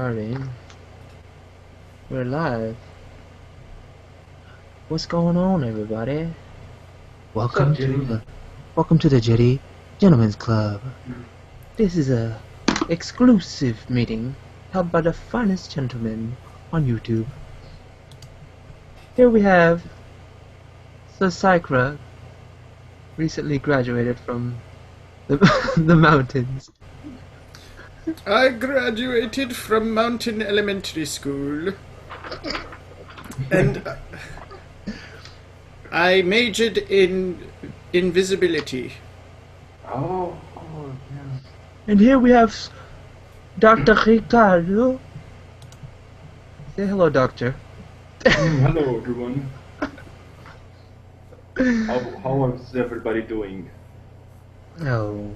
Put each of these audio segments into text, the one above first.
Starting. We're live. What's going on, everybody? Welcome to the Jetty Gentlemen's Club. This is a exclusive meeting held by the finest gentlemen on YouTube. Here we have Sir Sakura, recently graduated from the, the mountains. I graduated from Mountain Elementary School, and I majored in invisibility. Oh, yeah. And here we have Dr. Ricardo. Say hello, doctor. Hello, everyone. How is everybody doing? Oh,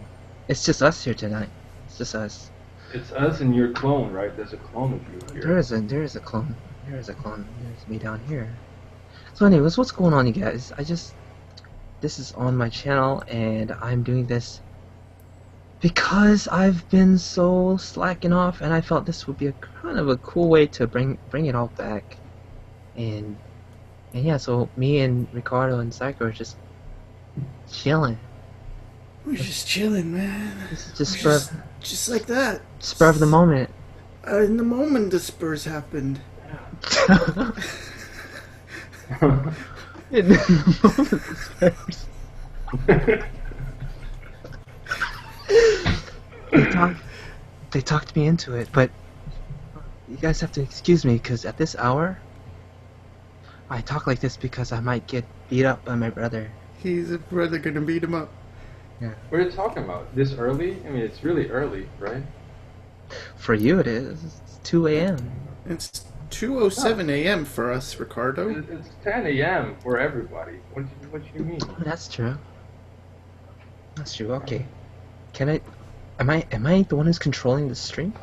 it's just us here tonight. It's just us. It's us and your clone, right? There's a clone of you here. There is a clone. There's me down here. So anyways, what's going on, you guys? This is on my channel, and I'm doing this because I've been so slacking off, and I felt this would be a kind of a cool way to bring it all back. And yeah, so me and Ricardo and Psycho are just chilling. We're just chilling, man. This is just just like that. spur of the moment. In the moment the Spurs happened. In the moment the Spurs. They talked me into it, but you guys have to excuse me because at this hour, I talk like this because I might get beat up by my brother. He's a brother gonna beat him up. Yeah. What are you talking about? This early? I mean, it's really early, right? For you, it is. It's 2 a.m. It's 2:07 a.m. for us, Ricardo. It's 10 a.m. for everybody. What do you mean? Oh, that's true. That's true. Okay. Can I? Am I the one who's controlling the stream?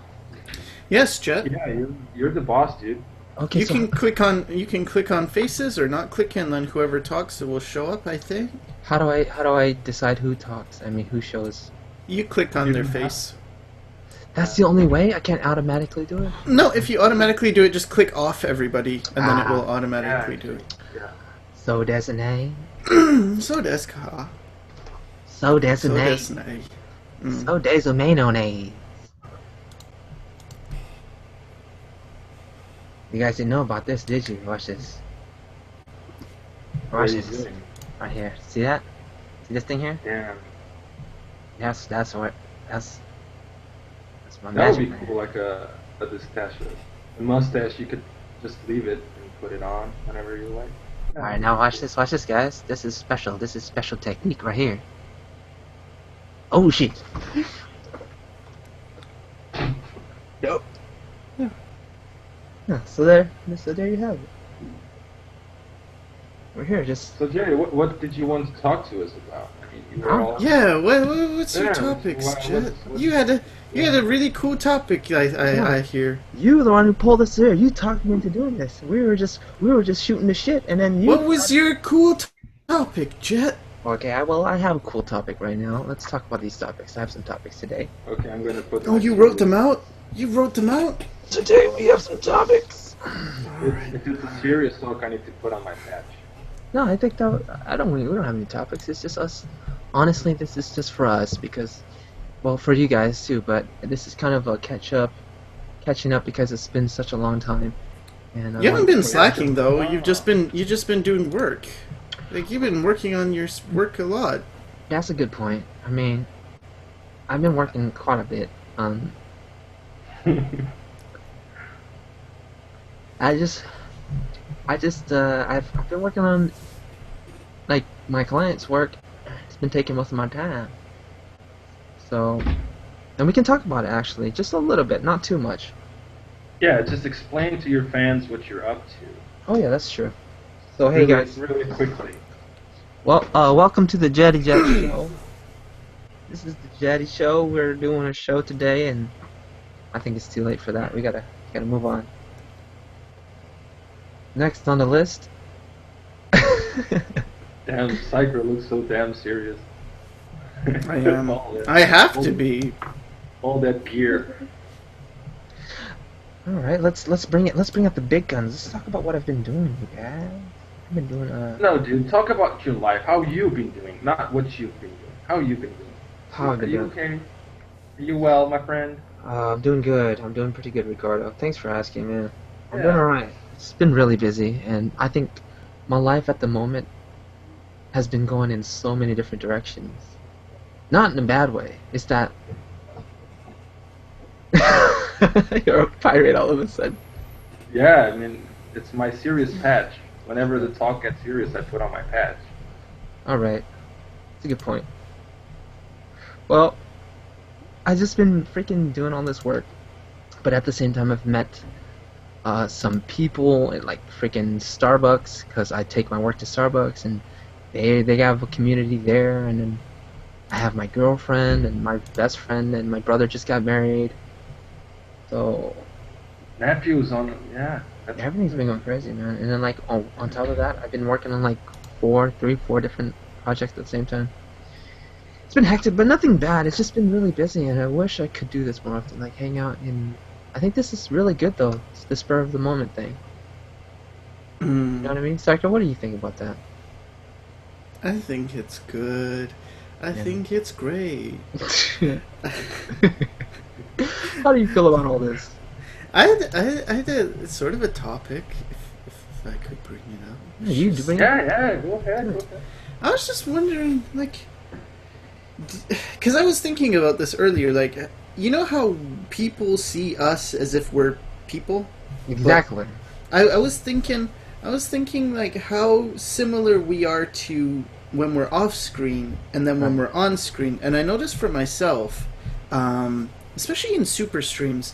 Yes, Jet. Yeah, you're the boss, dude. Okay. You can click on faces or not click, and then whoever talks it will show up, I think. How do I decide who talks? I mean, who shows? You click on their face. That's the only way. I can't automatically do it. No, if you automatically do it, just click off everybody, and then it will automatically do it. Yeah. So there's a name. So desu ka? So there's a So name. desu ne. Mm. So there's a mayonnaise. You guys didn't know about this, did you? Watch this. What Watch are you this. doing? Right here. See that? See this thing here? Damn. That's my That would magic. be cool, like a mustache. A mustache, you could just leave it and put it on whenever you like. Alright, now watch this, guys. This is special. This is special technique right here. Oh shit. Nope. Yeah, so there you have it. We're here, just So Jerry, what did you want to talk to us about? I mean, you were all... Yeah, what's your Yeah, topics, what- Jet? what- You had a really cool topic. I hear. you were the one who pulled us here. You talked me into doing this. We were just shooting the shit, and then you. What was your cool topic, Jet? Okay, I have a cool topic right now. Let's talk about these topics. I have some topics today. Okay, I'm gonna put... Oh, you wrote them out? You wrote them out? Today we have some topics. If it's a serious talk, I need to put on my patch. No, I think that we don't have any topics. It's just us. Honestly, this is just for us because, well, for you guys too. But this is kind of a catching up because it's been such a long time. And You haven't been slacking though. You've just been doing work. Like you've been working on your work a lot. That's a good point. I mean, I've been working quite a bit. I've been working on like my client's work. It's been taking most of my time. So, and we can talk about it actually, just a little bit, not too much. Yeah, just explain to your fans what you're up to. Oh yeah, that's true. So hey really, guys, really quickly. well, welcome to the Jetty Show. This is the Jetty Show. We're doing a show today, and I think it's too late for that. We gotta move on. Next on the list. Damn, Psycho looks so damn serious. I am. All that- I have to be. all that gear. All right, let's bring up the big guns. Let's talk about what I've been doing, you guys. I've been doing No, dude, talk about your life. How you've been doing, not what you've been doing. How you've been doing. how I've Are been you doing. okay? Are you well, my friend? I'm doing good. I'm doing pretty good, Ricardo. Thanks for asking, man. I'm doing Yeah. all right. It's been really busy, and I think my life at the moment has been going in so many different directions. Not in a bad way. It's that you're a pirate all of a sudden. Yeah, I mean, it's my serious patch. Whenever the talk gets serious, I put on my patch. All right, that's a good point. Well, I've just been freaking doing all this work, but at the same time, I've met some people at like freaking Starbucks because I take my work to Starbucks, and they have a community there, and then I have my girlfriend and my best friend, and my brother just got married. So Nephew's on, yeah. That's everything's been going crazy, man. And then like on top of that, I've been working on like four different projects at the same time. It's been hectic, but nothing bad. It's just been really busy, and I wish I could do this more often, like hang out. And I think this is really good though. It's the spur of the moment thing. You know what I mean, Sector? What do you think about that? I think it's good. I think it's great. How do you feel about all this? I had a sort of a topic, if I could bring it up. Yeah, you do bring Yeah, go ahead, go ahead. I was just wondering, like, because I was thinking about this earlier, like, you know how people see us as if we're people? Exactly. I was thinking, like, how similar we are to when we're off screen and then when we're on screen. And I noticed for myself, especially in super streams,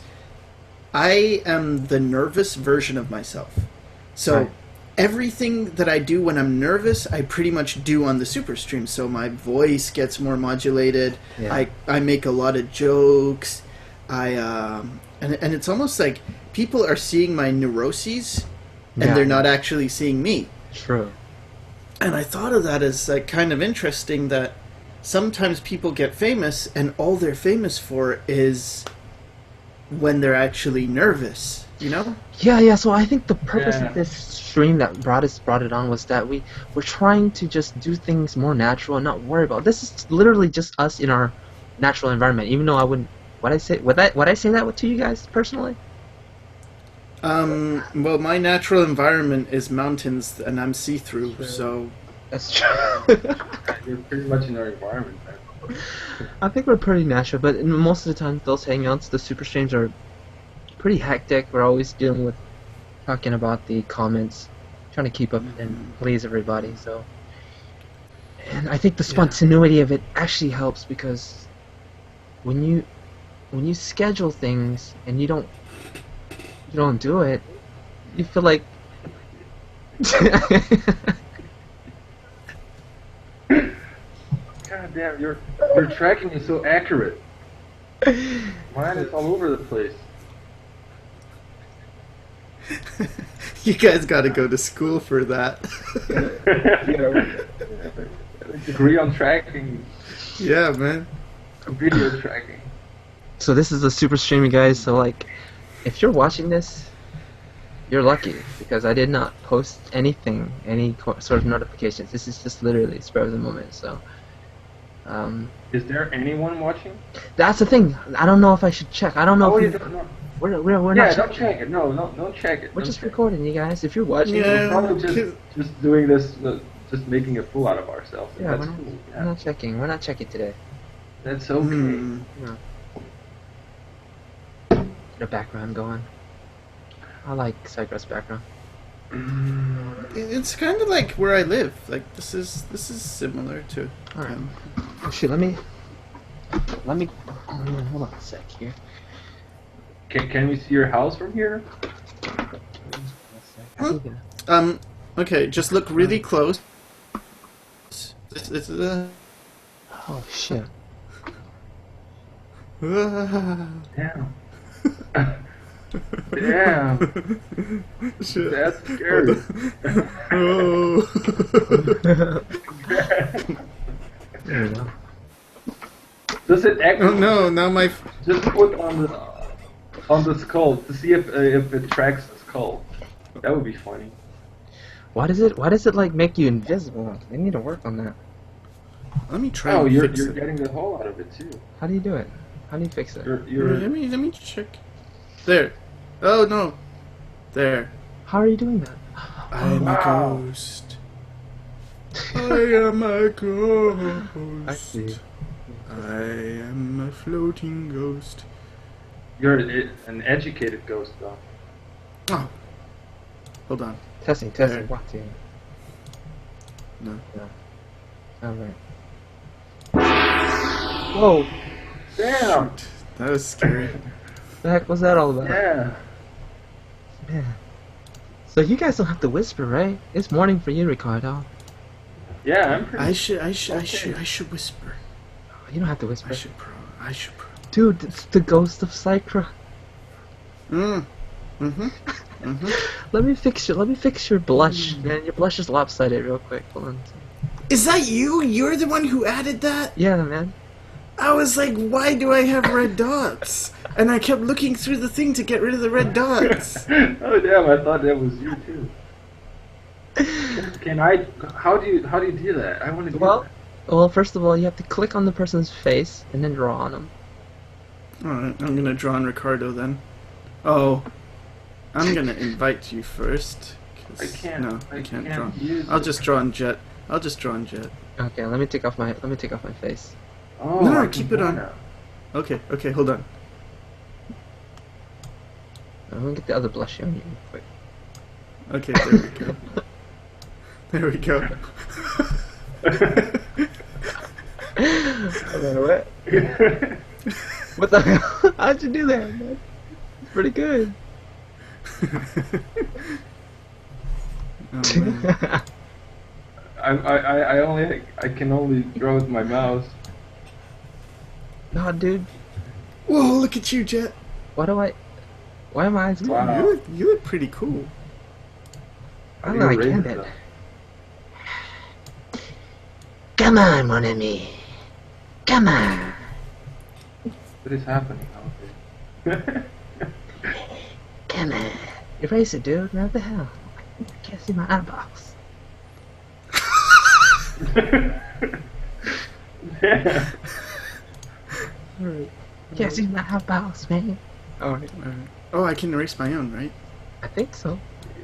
I am the nervous version of myself. So Right. everything that I do when I'm nervous, I pretty much do on the super stream. So my voice gets more modulated. Yeah. I make a lot of jokes. And it's almost like people are seeing my neuroses and Yeah. they're not actually seeing me. True. And I thought of that as like kind of interesting that sometimes people get famous and all they're famous for is when they're actually nervous, you know? Yeah. So I think the purpose Yeah. of this stream that brought it on was that we're trying to just do things more natural and not worry about. This is literally just us in our natural environment. Even though I wouldn't. Would I say that to you guys personally? Well, my natural environment is mountains and I'm see-through, so That's true. You're pretty much in our environment, man. I think we're pretty natural, but most of the time, those hangouts, the super streams are pretty hectic. We're always dealing with talking about the comments, trying to keep up and please everybody. So, and I think the spontaneity of it actually helps because when you schedule things and you don't do it, you feel like God damn, your tracking is so accurate. Mine is all over the place. you guys got to go to school for that. Degree on tracking, Yeah, man. video tracking. So this is a super streaming, guys. So like, if you're watching this, you're lucky because I did not post anything, any sort of notifications. This is just literally spur of the moment. So, Is there anyone watching? that's the thing. I don't know if I should check. I don't know. Oh, if you we- don't know. we're Yeah, not don't checking. check it. No, don't check it. We're Don't just check it. recording, you guys. If you're watching, Yeah. We're probably just doing this, just making a fool out of ourselves. Yeah, That's we're not, cool. we're Yeah. not checking. We're not checking today. That's okay. Hmm. The background going. I like Cypress background. It's kind of like where I live. Like this is similar to. All right. Oh shit. Let me. Hold on a sec here. Can we see your house from here? Okay, just look really close. It's Oh shit. Damn. Damn. Shit. That's scary. Oh. There we go. Does it actually Oh no! Now my just put on the on the skull to see if it tracks the skull. That would be funny. Why does it like make you invisible? They need to work on that. Let me try. Oh, and you're fix it. getting the hole out of it too. How do you do it? How do you fix it? Let me check. There. Oh no. There. How are you doing that? I am a ghost. I am a ghost. I see. I am a floating ghost. You're an educated ghost, though. Oh. Hold on. Testing. There. Watching. No. Alright. Whoa! Damn. Shoot. That was scary. The heck was that all about? Yeah. Man. So you guys don't have to whisper, right? It's morning for you, Ricardo. Yeah, I'm pretty. I should whisper. You don't have to whisper. I should pro. Dude, it's the ghost of Sycra. Let me fix your blush, man. Your blush is lopsided real quick. Hold on. Is that you? You're the one who added that? Yeah, man. I was like, why do I have red dots? And I kept looking through the thing to get rid of the red dots. Oh damn! I thought that was you too. Can I? How do you do that? I want to do that. Well, first of all, you have to click on the person's face and then draw on them. Alright, I'm gonna draw on Ricardo then. Oh. I'm gonna invite you first. I can't. No, I can't draw. use I'll it. just draw on Jet. I'll just draw on Jet. Okay, let me take off my face. Oh, No, I keep can it on. draw now. Okay, hold on. I'm gonna get the other blush on you real quick. Okay, there we go. There we go. What? What the hell? How'd you do that, man? It's pretty good. Oh, man. I can only draw with my mouse. No, dude. Whoa, look at you, Jet. Why am I? Wow. You look pretty cool. I don't know. I Raise can't. it, though. Come on, mon ami. Come on. What is happening? Okay. Come on. Erase it, dude. What the hell? I can't see my eyeballs. Yeah. Alright. Can't see my eyeballs, man. Alright. Oh, I can erase my own, right? I think so.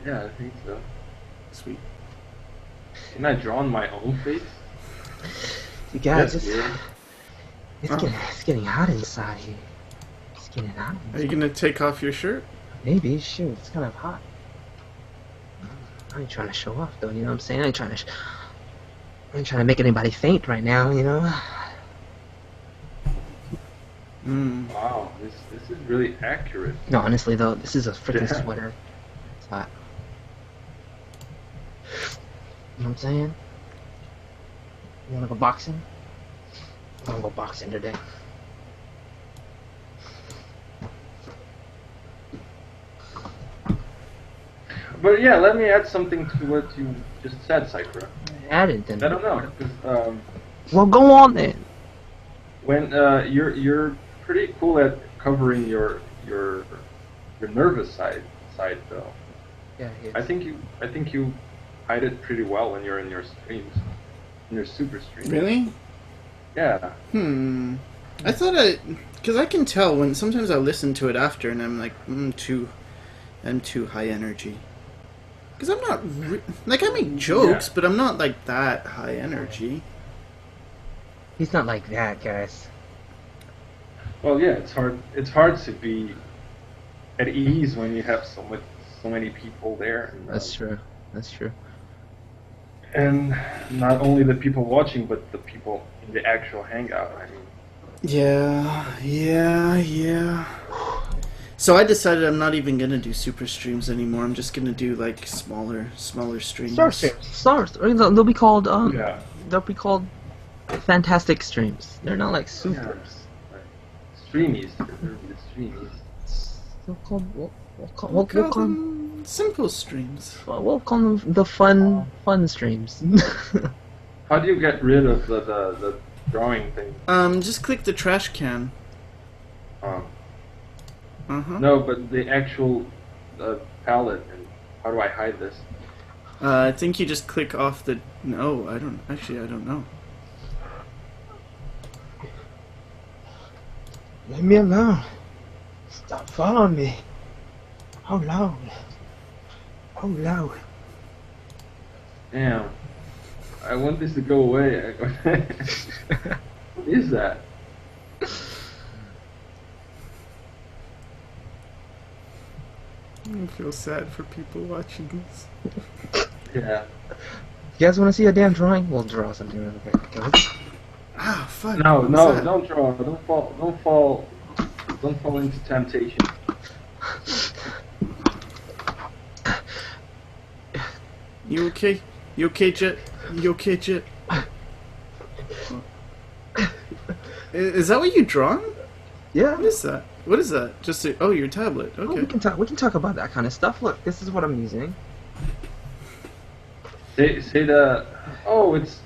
Yeah, I think so. Sweet. Can I draw on my own face? You guys, That's weird. it's getting hot inside here. It's getting hot. Are you gonna take off your shirt? Maybe. Shoot, it's kind of hot. I ain't trying to show off, though. You know what I'm saying? I ain't trying to make anybody faint right now. You know. Wow, this is really accurate. No, honestly though, this is a freaking Yeah. sweater. It's hot. You know what I'm saying? You wanna go boxing? I wanna go boxing today. But yeah, let me add something to what you just said, Sakura. Added then. I don't know, 'cause, Well, go on then. when you're pretty cool at covering your nervous side though. Yeah. I think you hide it pretty well when you're in your streams, in your super streams. Really? Yeah. I thought because I can tell when sometimes I listen to it after and I'm like, I'm too high energy. Because I'm not like I make jokes, Yeah. but I'm not like that high energy. He's not like that, guys. Well, yeah, it's hard to be at ease when you have so many people there. And, That's true. That's true. And not only the people watching, but the people in the actual hangout. I mean, Yeah. So I decided I'm not even gonna do super streams anymore. I'm just gonna do like smaller streams. Stars. They'll be called yeah. They'll be called fantastic streams. They're not like supers. Streamies. They're the streamies. They'll call We'll call them simple streams. we'll call them the fun streams. How do you get rid of the drawing thing? Just click the trash can. No, but the actual palette. And how do I hide this? I think you just click off the... No, I don't... Actually, I don't know. Leave me alone. Stop following me. Oh no. Oh no. Damn. I want this to go away. What is that? I feel sad for people watching this. Yeah. You guys want to see a damn drawing? We'll draw something real quick. Okay? Ah, fuck. No, what was no, that? don't draw. Don't fall into temptation. You okay? You okay, Jet? You okay, Jet? Is that what you drawn? Yeah. What is that? What is that? Just a, oh, your tablet. Oh, Okay. we can talk about that kind of stuff. Look, this is what I'm using. Say the. Oh, is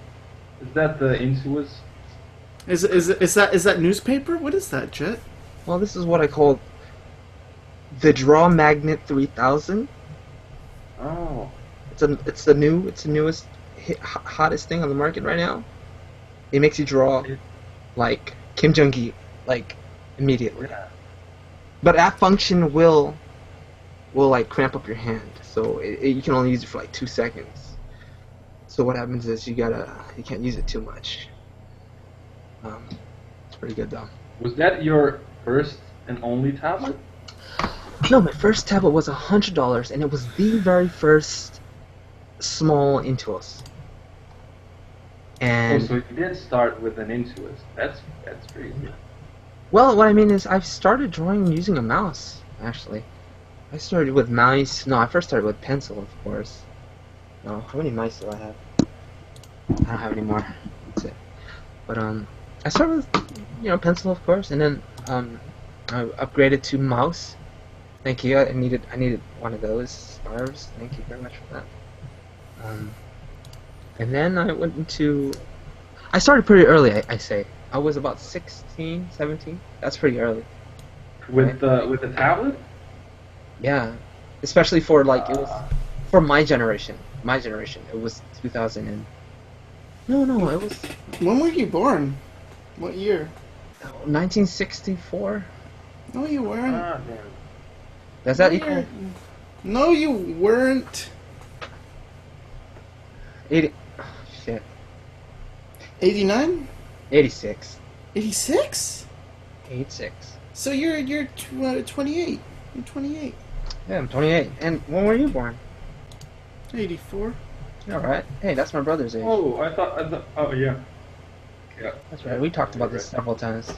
that the Intuos? Is that newspaper? What is that, Jet? Well, this is what I call the Draw Magnet 3000. Oh. It's the newest hottest thing on the market right now. It makes you draw like Kim Jong-il, like immediately. Yeah. But that function will like cramp up your hand, so you can only use it for like 2 seconds. So what happens is you can't use it too much. It's pretty good though. Was that your first and only tablet? No, my first tablet was $100, and it was the very first small Intuos. And Oh, so you did start with an Intuos. That's crazy. well, what I mean is I've started drawing using a mouse. Actually, I started with mice. No, I first started with pencil, of course. No, how many mice do I have? I don't have any more. That's it. But I started with pencil, of course, and then I upgraded to mouse. Thank you. I needed one of those scarves. Thank you very much for that. And then I went into. I started pretty early. I say I was about 16, 17. That's pretty early. With the tablet? Yeah, especially for like it was for my generation. My generation. It was 2000 and. No, it was When were you born? What year? 1964. No, you weren't. Ah, damn. Does that equal No, you weren't. 80? Oh, shit. 89? 86. 86? 86. So you're 28. You're 28. Yeah, I'm 28. And when were you born? 84. All right. Hey, that's my brother's age. Oh, I thought. Oh, yeah. Yeah. That's right. We talked about this several times.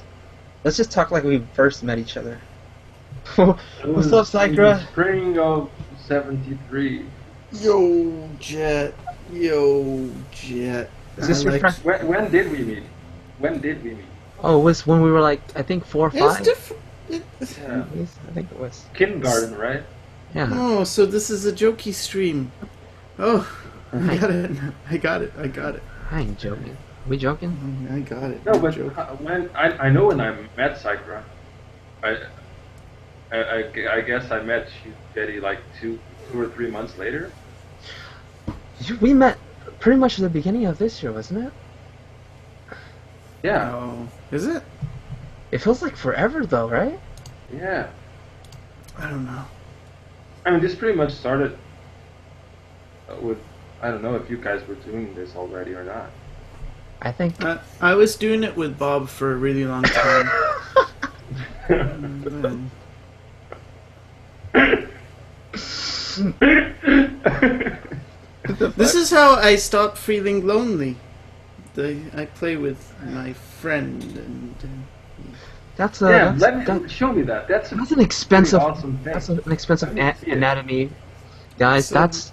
Let's just talk like we first met each other. What's up, Sakura? Spring of '73. Yo, Jet. Yo, Jet. Is this your friend? When did we meet? When did we meet? Oh, it was when we were like, I think 4 or 5. It's different. Yeah. I think it was. Kindergarten, right? Yeah. Oh, so this is a jokey stream. Oh, I Hi. got it. I got it. I ain't joking. Are we joking? I got it. No, I'm but joking. when I know when I met Sakura, I guess I met Jetty like two or 3 months later. We met pretty much at the beginning of this year, wasn't it? Yeah, Oh, is it? It feels like forever, though, right? yeah. I don't know. I mean, this pretty much started with, I don't know if you guys were doing this already or not. I think. I was doing it with Bob for a really long time. This is how I stopped feeling lonely. I play with my friend and That's Yeah, that's show me that. That's an expensive. pretty awesome thing. That's an expensive Let me see it. anatomy, guys. So- That's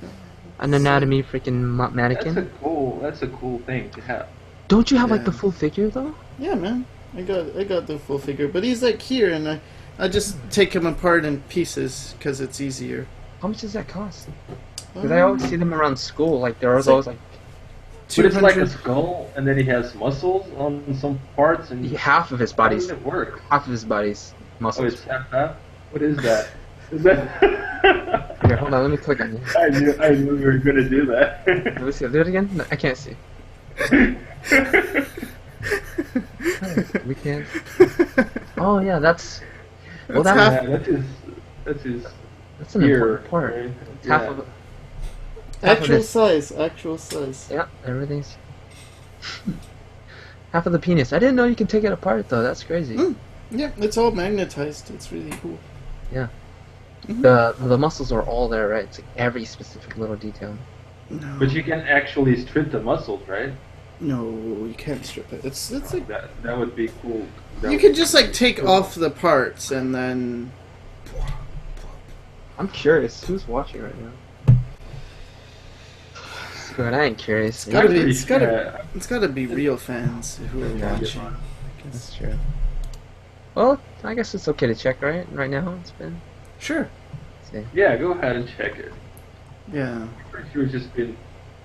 an anatomy freaking That's mannequin. a cool thing to have. Don't you have like Yeah. the full figure though? yeah, man, I got the full figure, but he's like here, and I just take him apart in pieces because it's easier. How much does that cost? Because I always see them around school. Like there was It's like- always like But it's like a 200. skull, and then he has muscles on some parts, and half of his how body's does it work? half of his body's Oh, muscles. it's half. What is that? Is that? Here, hold on. Let me click on you. I knew you were gonna do that. Let me see. Do it again. No, I can't see. We can't. Oh yeah, that's. Well, That's that, half- That's his. that's an ear, important part. right? It's Yeah. half of half of Actual this. size. Actual size. Yeah, everything's half of the penis. I didn't know you can take it apart though. That's crazy. Mm. Yeah, it's all magnetized. It's really cool. Yeah. Mhm. The muscles are all there, right? It's like every specific little detail. No. But you can actually strip the muscles, right? No, you can't strip it. It's like That would be cool. That you would can be just like take cool. off the parts and then. I'm curious. Who's watching right now? Good, I ain't curious. It's gotta be. Actually, It's gotta be real fans who are Yeah. watching. I That's guess. true. Well, I guess it's okay to check, right? Right now, it's been. Sure. Let's see. Yeah, go ahead and check it. Yeah. Pretty sure we've just been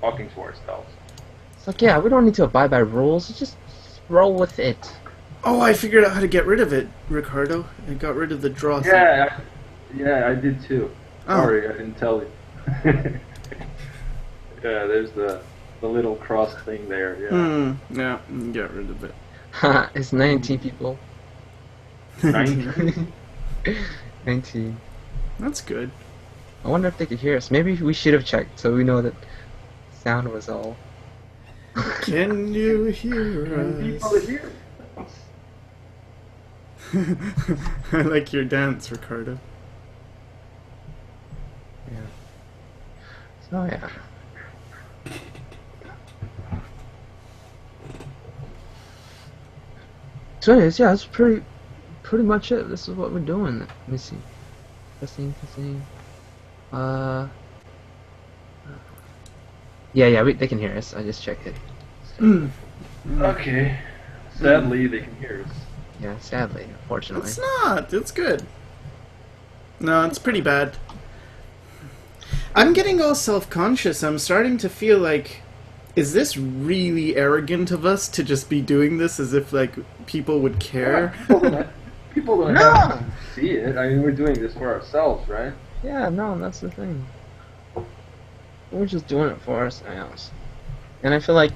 talking to ourselves. It's like, yeah, we don't need to abide by rules. Just roll with it. Oh, I figured out how to get rid of it, Ricardo. I got rid of the draw thing. Yeah, I did too. Oh. Sorry, I didn't tell you. Yeah, there's the little cross thing there. Yeah. Yeah, get rid of it. Haha, it's 19 people. 19. 19. That's good. I wonder if they could hear us. Maybe we should have checked so we know that sound was all. Can you hear People us? here. I like your dance, Ricardo. Yeah. So, yeah. So anyways, yeah, that's pretty much it. This is what we're doing. Let me see. Testing. Yeah, they can hear us. I just checked it. Okay. Sadly, they can hear us. Yeah, sadly, unfortunately. It's not. It's good. No, it's pretty bad. I'm getting all self-conscious. I'm starting to feel like, is this really arrogant of us to just be doing this as if, like, people would care? People don't have to see it. I mean, we're doing this for ourselves, right? Yeah, no, that's the thing. We're just doing it for ourselves. And I feel like,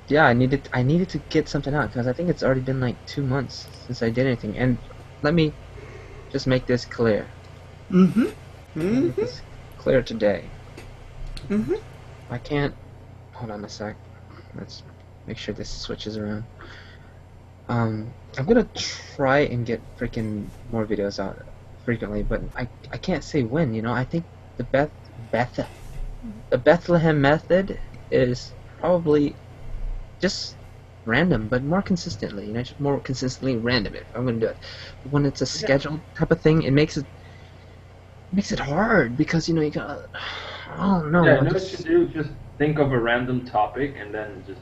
yeah, I needed to get something out because I think it's already been like 2 months since I did anything. And let me just make this clear. Mm-hmm. Make this clear today. Mm-hmm. I can't. Hold on a sec. Let's make sure this switches around. I'm gonna try and get freaking more videos out frequently, but I can't say when. You know, I think the Bethlehem method is probably just random, but more consistently. You know, just more consistently random. If I'm gonna do it, when it's a scheduled type of thing, it makes it hard because you know you gotta. I don't know. Yeah, you know what you do? Just think of a random topic and then just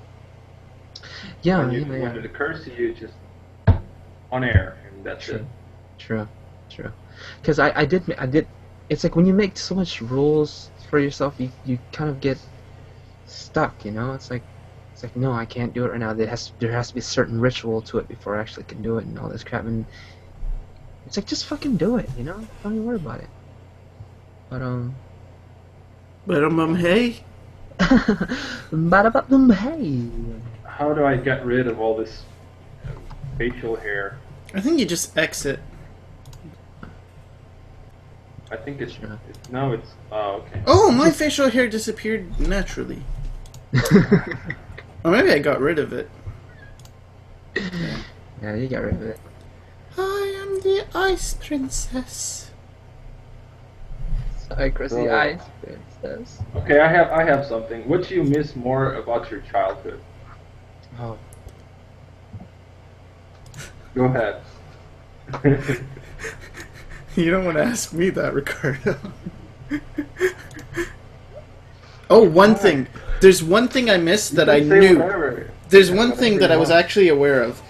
when it occurs to you, just on air, and that's it. True. Because I did. It's like when you make so much rules for yourself, you kind of get stuck. You know, it's like no, I can't do it right now. There has to be a certain ritual to it before I actually can do it, and all this crap. And it's like just fucking do it. You know, don't even worry about it. But hey. Ba-da-ba-boom, hey. How do I get rid of all this facial hair? I think you just exit. I think it's Sure. no, it's okay. Oh, my facial hair disappeared naturally. Or maybe I got rid of it. Yeah, you got rid of it. I am the Ice Princess. Sorry, Chrissy, So- Ice Princess. Okay, I have something. What do you miss more about your childhood? Oh, Go ahead. You don't want to ask me that, Ricardo. Oh, one thing. There's one thing I missed that I You can say knew. whatever. There's one thing Whatever that I you was want. actually aware of.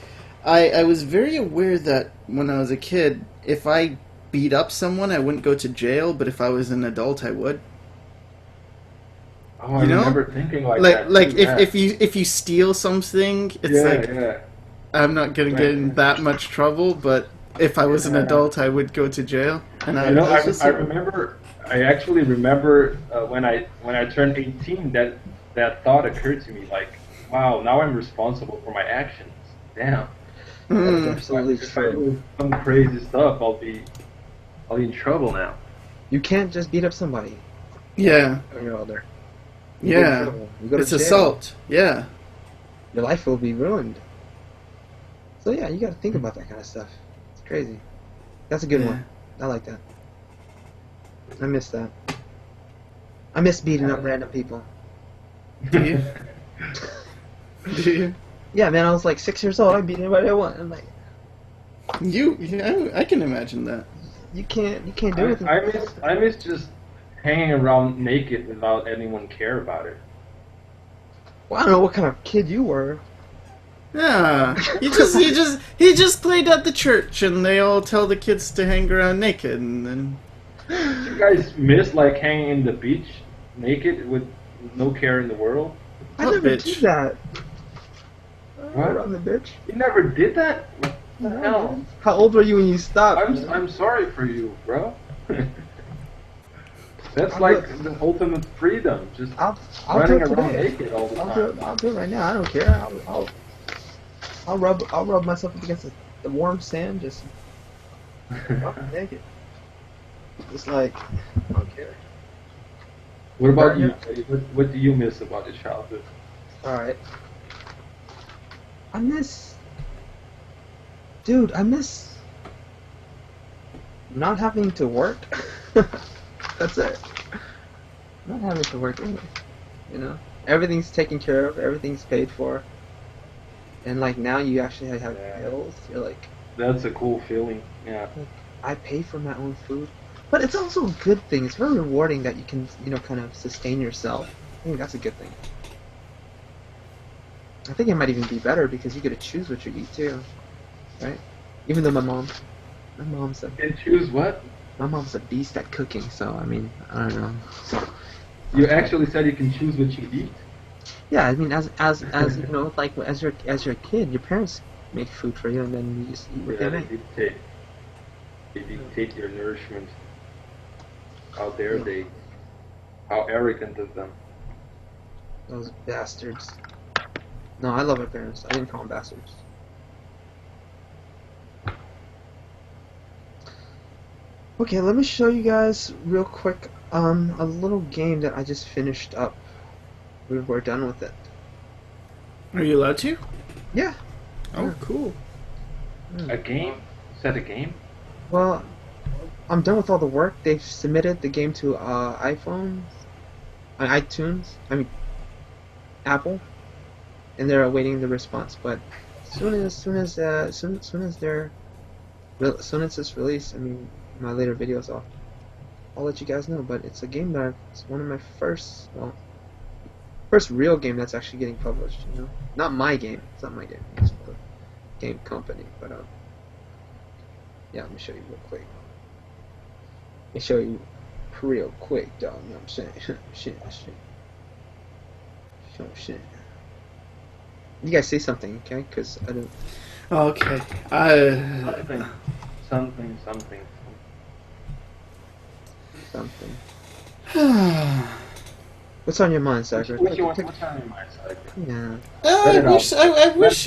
I was very aware that when I was a kid, if I beat up someone, I wouldn't go to jail, but if I was an adult, I would. Oh, I You know? remember thinking like Like that. like too, yeah. if you steal something, it's yeah, like yeah. I'm not gonna get in that much trouble, but if I was an adult, I would go to jail. And I remember. I actually remember when I turned 18, that thought occurred to me. Like, wow, now I'm responsible for my actions. Damn. Absolutely if I do some crazy stuff, I'll be in trouble now. You can't just beat up somebody. Yeah. When you're older. Yeah. It's assault. Yeah. Your life will be ruined. So yeah, you got to think about that kind of stuff. It's crazy. That's a good one. I like that. I miss that. I miss beating up random people. Do you? Do you? Yeah, man. I was like 6 years old. I beat anybody I want. I'm like, I can imagine that. You can't do it. I miss just hanging around naked without anyone care about it. Well, I don't know what kind of kid you were. Yeah, he just played at the church, and they all tell the kids to hang around naked, and then. You guys miss like hanging in the beach naked with no care in the world? I never did that. What? On the bitch? You never did that? What the hell? How old were you when you stopped? I'm sorry for you, bro. That's like the ultimate freedom, just I'll running around naked all the time. I'll do it right now. I don't care. I'll rub myself up against the warm sand, just naked. It's like I don't care. What about you? What do you miss about your childhood? All right. I miss not having to work. That's it. Not having to work anyway. You know, everything's taken care of, everything's paid for, and like now you actually have bills. You're like, that's a cool feeling. Yeah. Like, I pay for my own food, but it's also a good thing. It's very rewarding that you can, kind of sustain yourself. I think that's a good thing. I think it might even be better because you get to choose what you eat too, right? Even though my mom's a. You can choose what? My mom's a beast at cooking, so I mean, I don't know. So, you actually said you can choose what you eat? Yeah, I mean, as like as you're a kid, your parents make food for you, and then you just eat what they make. They dictate your nourishment. How dare they? How arrogant of them. Those bastards. No, I love my parents. I didn't call them bastards. Okay, let me show you guys real quick a little game that I just finished up. We're done with it. Are you allowed to? Yeah. Oh, yeah. Cool. A game? Is that a game? Well, I'm done with all the work. They've submitted the game to iPhone, iTunes. I mean, Apple, and they're awaiting the response. But soon as it's released, I mean, my later videos, I'll let you guys know. But it's a game it's one of my first real game that's actually getting published. Not my game. It's not my game. It's the game company. But yeah, let me show you real quick. Let me show you real quick, dog. You know what I'm saying? Shit. You guys say something, okay? Because I don't. Oh, okay. Something. What's on your mind, Sagar? What's on your mind, Sagar? Yeah. I wish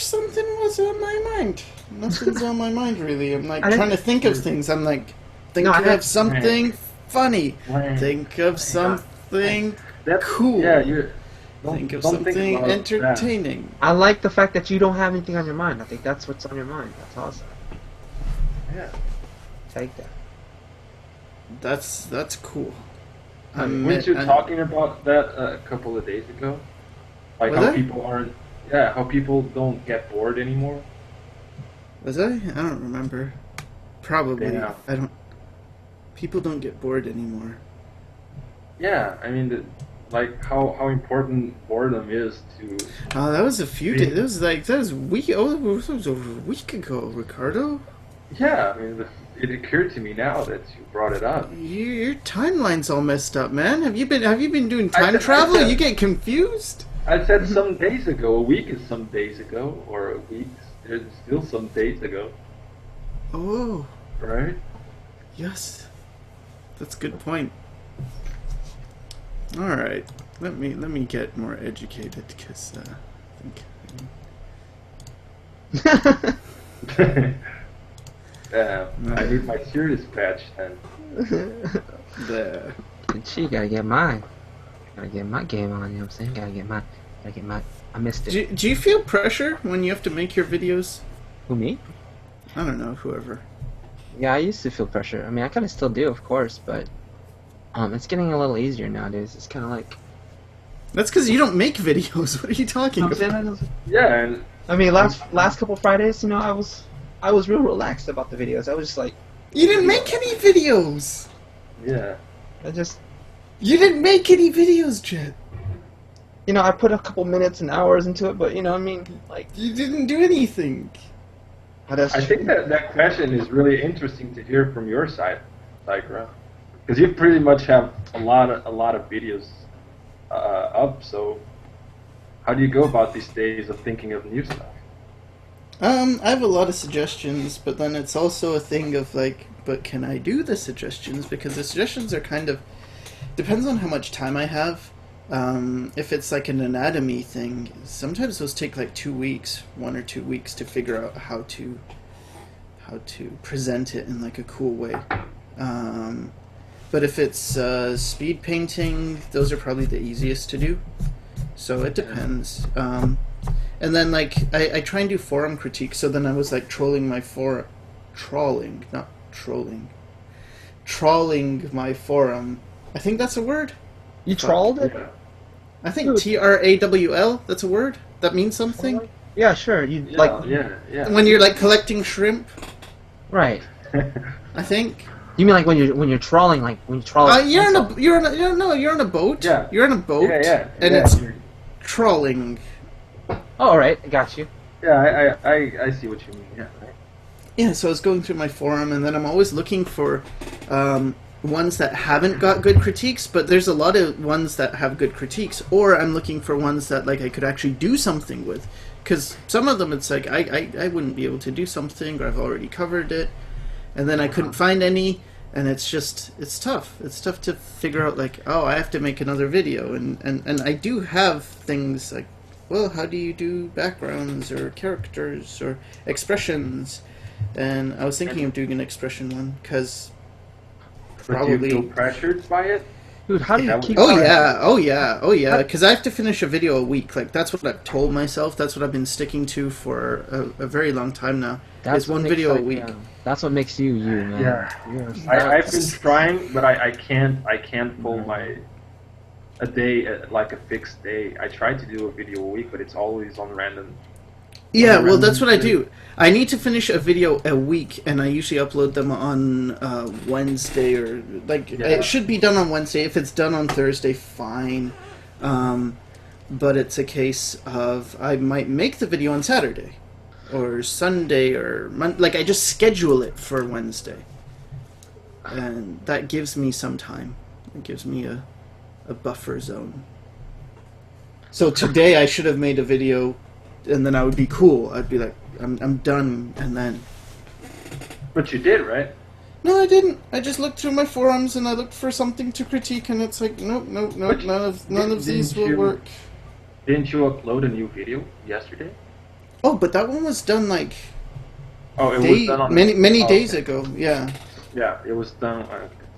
something was on my mind. Nothing's on my mind really. I'm like trying to think of things. I'm like, think of something funny. Think of something cool. Yeah, think of something entertaining. I like the fact that you don't have anything on your mind. I think that's what's on your mind. That's awesome. Yeah. Take that. That's cool. Weren't you talking about that a couple of days ago? Like how people aren't. Yeah, how people don't get bored anymore. Was I? I don't remember. Probably. Yeah. I don't. People don't get bored anymore. Yeah, I mean, like how important boredom is to. Oh, that was a few days. That was a week. Oh, it was a week ago, Ricardo. Yeah, I mean, it occurred to me now that you brought it up. Your timeline's all messed up, man. Have you been doing time travel? You get confused? I said some days ago. A week is some days ago, or a week is still some days ago. Oh, Right? yes. That's a good point. All right. Let me get more educated because I think I need my serious patch then. the Gee, gotta get mine. Gotta get my game on, you know what I'm saying? Gotta get my I missed it. do you feel pressure when you have to make your videos? Who, me? I don't know, whoever. Yeah, I used to feel pressure. I mean, I kinda still do, of course, but it's getting a little easier nowadays. It's kinda like That's because you don't make videos. What are you talking about? Yeah, and I mean, last couple Fridays, you know, I was real relaxed about the videos. I was just like, You didn't make any videos. yeah. You didn't make any videos, Jet. You know, I put a couple minutes and hours into it, but you know, I mean, like, You didn't do anything. I think that question is really interesting to hear from your side, because you pretty much have a lot of videos up. So, how do you go about these days of thinking of new stuff? I have a lot of suggestions, but then it's also a thing of like, but can I do the suggestions? Because the suggestions are kind of depends on how much time I have. If it's like an anatomy thing, sometimes those take like 2 weeks, 1 or 2 weeks to figure out how to present it in like a cool way. But if it's speed painting, those are probably the easiest to do. So it depends. And then like I try and do forum critique, so then I was like trawling my trawling my forum. I think that's a word. you trawled it? I think TRAWL, that's a word? That means something? Yeah, sure. You like Yeah. When you're like collecting shrimp, right? I think. You mean like when you're trawling, like when you trawl? You're on a boat. Yeah. You're on a boat. Yeah. And it's trawling. Oh, all right, I got you. Yeah, I see what you mean. Yeah. Yeah, so I was going through my forum, and then I'm always looking for ones that haven't got good critiques, but there's a lot of ones that have good critiques, or I'm looking for ones that like I could actually do something with, because some of them it's like I wouldn't be able to do something, or I've already covered it, and then I couldn't find any, and it's tough. It's tough to figure out like, oh, I have to make another video, and I do have things like, well, how do you do backgrounds or characters or expressions? And I was thinking of doing an expression one, because But do you feel pressured by it? Dude, how do you Yeah, keep? oh yeah, because I have to finish a video a week. Like that's what I've told myself. That's what I've been sticking to for a very long time now. That's Is one what makes, video like, a week. yeah, that's what makes you, man. Yeah. You're- I've been trying, but I can't pull a day like a fixed day. I try to do a video a week, but it's always on random. Yeah, well, that's what I do. I need to finish a video a week, and I usually upload them on Wednesday, or like it should be done on Wednesday. If it's done on Thursday, fine. But it's a case of I might make the video on Saturday, or Sunday, or like I just schedule it for Wednesday, and that gives me some time. It gives me a buffer zone. So today I should have made a video. And then I would be cool. I'd be like, I'm done, and then... But you did, right? No, I didn't. I just looked through my forums, and I looked for something to critique, and it's like, nope, But none of these will work. Didn't you upload a new video yesterday? Oh, but that one was done, like, Oh, it was done on... many oh, days okay. ago, yeah. Yeah, it was done...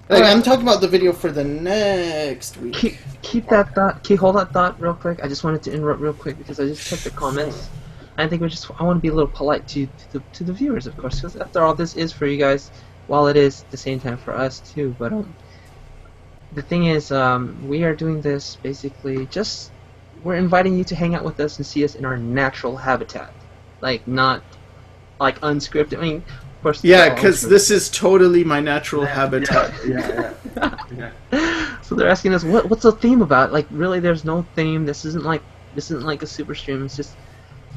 Like, I'm talking about the video for the next week. Keep that thought. Hold that thought real quick. I just wanted to interrupt real quick because I just checked the comments. I think I want to be a little polite to the viewers, of course, because after all, this is for you guys, while it is at the same time for us too. But the thing is, we are doing this basically we're inviting you to hang out with us and see us in our natural habitat, like not like unscripted. I mean. Yeah, because this is totally my natural habitat. Yeah. So they're asking us, what's the theme about? Like, really, there's no theme. This isn't like a super stream. It's just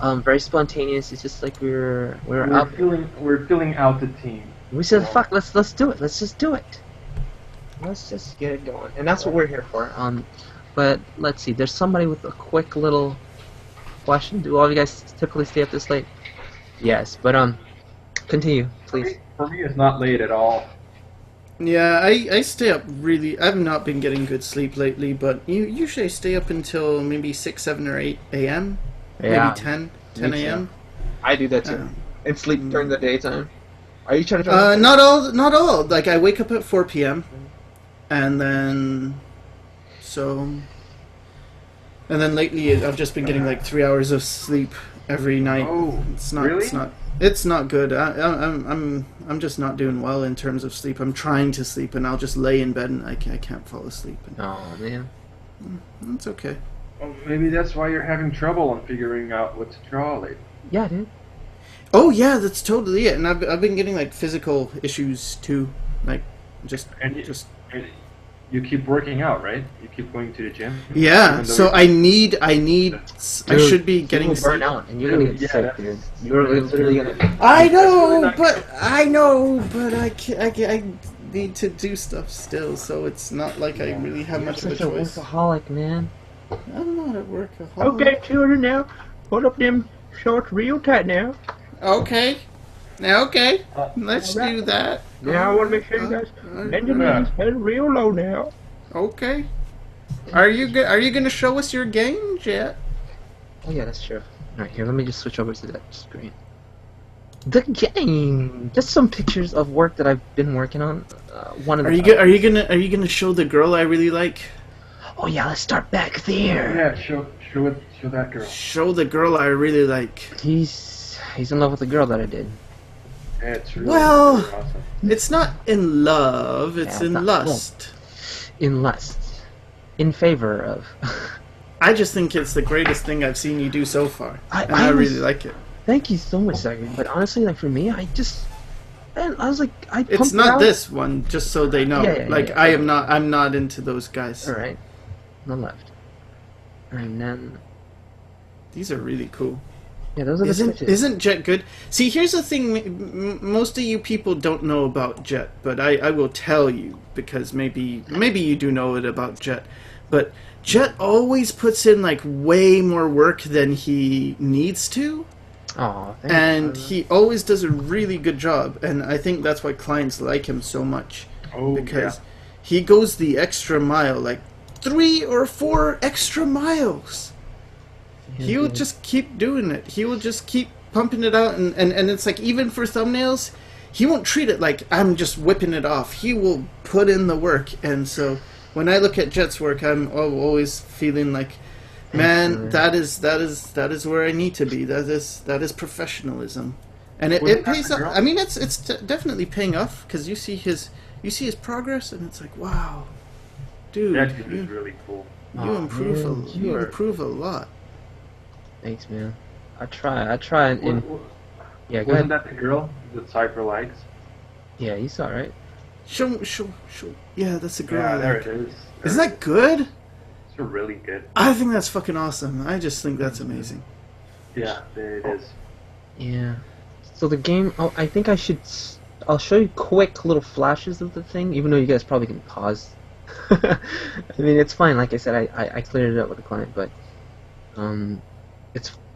very spontaneous. It's just like we're up. We're filling out the team. We said, fuck, let's do it. Let's just do it. Let's just get it going, and that's what we're here for. But let's see. There's somebody with a quick little question. Do all of you guys typically stay up this late? Yes, but continue, please. For me, it's not late at all. Yeah, I stay up really. I've not been getting good sleep lately, but usually I stay up until maybe 6, 7, or 8 a.m. Yeah, Maybe 10 a.m. I do that too. And sleep during the daytime. Are you trying to? Not all. Like I wake up at 4 p.m. and then lately I've just been getting like 3 hours of sleep every night. Oh, it's not. really? It's not good. I'm just not doing well in terms of sleep. I'm trying to sleep, and I'll just lay in bed and I can't fall asleep. Oh man, It's okay. Well, maybe that's why you're having trouble on figuring out what to draw lately. yeah, dude. Oh yeah, that's totally it. And I've been getting like physical issues too, like just. And you keep working out, right? You keep going to the gym. Yeah, so I need. Dude, I should be getting you will burn out, and you're gonna get sick, dude. You're literally gonna. I know, but I need to do stuff still, so it's not like I really have You're much of a such a choice. workaholic, man. I'm not a workaholic. Okay, children, now hold up them shorts real tight now. Okay. Okay. Let's alright. do that. Now I want to make sure you guys bend your knees head real low now. Okay. Are you gonna show us your games yet? Oh yeah, that's true. Alright, here, let me just switch over to that screen. The game! Just some pictures of work that I've been working on. One of the Are you gonna show the girl I really like? Oh yeah, let's start back there. Yeah, show that girl. Show the girl I really like. He's in love with the girl that I did. Yeah, it's really, Well- really awesome. It's not in love, it's Yeah, in not- lust. In lust. In favor of. I just think it's the greatest thing I've seen you do so far. I And I was- really like it. Thank you so much, Zachary. But honestly, like for me, I was like, I pumped It's it not out. this one, just so they know. Yeah, like yeah. I'm not into those guys. All right, on the left, and then These are really cool. yeah, those are the switches. Isn't Jet good? See, here's the thing. Most of you people don't know about Jet, but I will tell you because maybe you do know it about Jet. But Jet always puts in like way more work than he needs to. Oh, thank And you. he always does a really good job, and I think that's why clients like him so much. Oh, Because he goes the extra mile, like 3 or 4 extra miles. He will just keep doing it. He will just keep pumping it out, and it's like, even for thumbnails, he won't treat it like I'm just whipping it off. He will put in the work, and so when I look at Jet's work, I'm always feeling like, man, that is where I need to be. That is professionalism, and it pays off. I mean, it's definitely paying off because you see his progress, and it's like, wow, dude, That dude is really cool. you improve man, you improve a lot. Thanks, man. I try and yeah, go Wasn't ahead. that the girl that Cypher likes? Yeah, you saw it, right? Show. Yeah, that's a girl. Yeah, I there like. it is. Isn't that good? It's really good. I think that's fucking awesome. I just think that's amazing. Yeah, there it is. Yeah. So the game, I think I'll show you quick little flashes of the thing, even though you guys probably can pause. I mean, it's fine. Like I said, I cleared it up with the client, but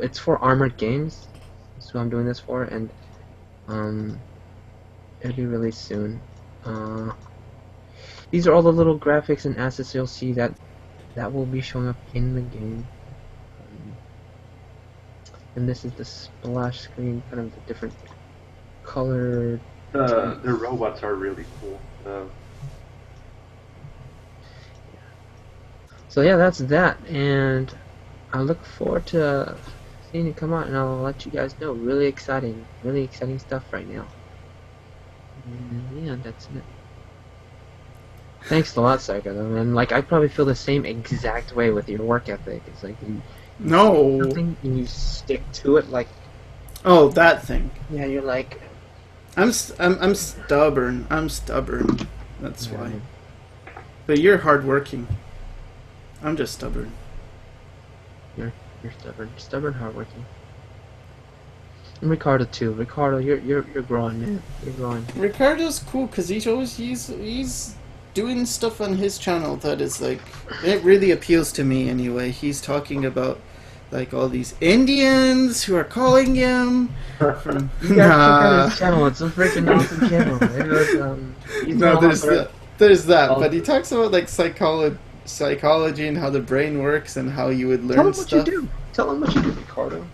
it's for Armored Games. That's who I'm doing this for, and it'll be released soon. These are all the little graphics and assets you'll see that will be showing up in the game. And this is the splash screen, kind of the different color. The robots are really cool. So yeah, that's that, and I look forward to seeing it come out, and I'll let you guys know. Really exciting stuff right now. And yeah, that's it. Thanks a lot, Psycho, though, man. Like, I probably feel the same exact way with your work ethic. It's like you No. something and you stick to it. Like, Oh, that thing. yeah, you're like, I'm stubborn. I'm stubborn. That's why. But you're hardworking. I'm just stubborn. You're stubborn, hardworking. And Ricardo too. Ricardo, you're growing, man. You're growing. Ricardo's cool because he's doing stuff on his channel that is like, it really appeals to me anyway. He's talking about like all these Indians who are calling him from. You gotta check out his channel. It's a freaking awesome channel. No, there's that, but he talks about like psychology and how the brain works and how you would learn Tell him stuff. what you do. Tell him what you do, Ricardo.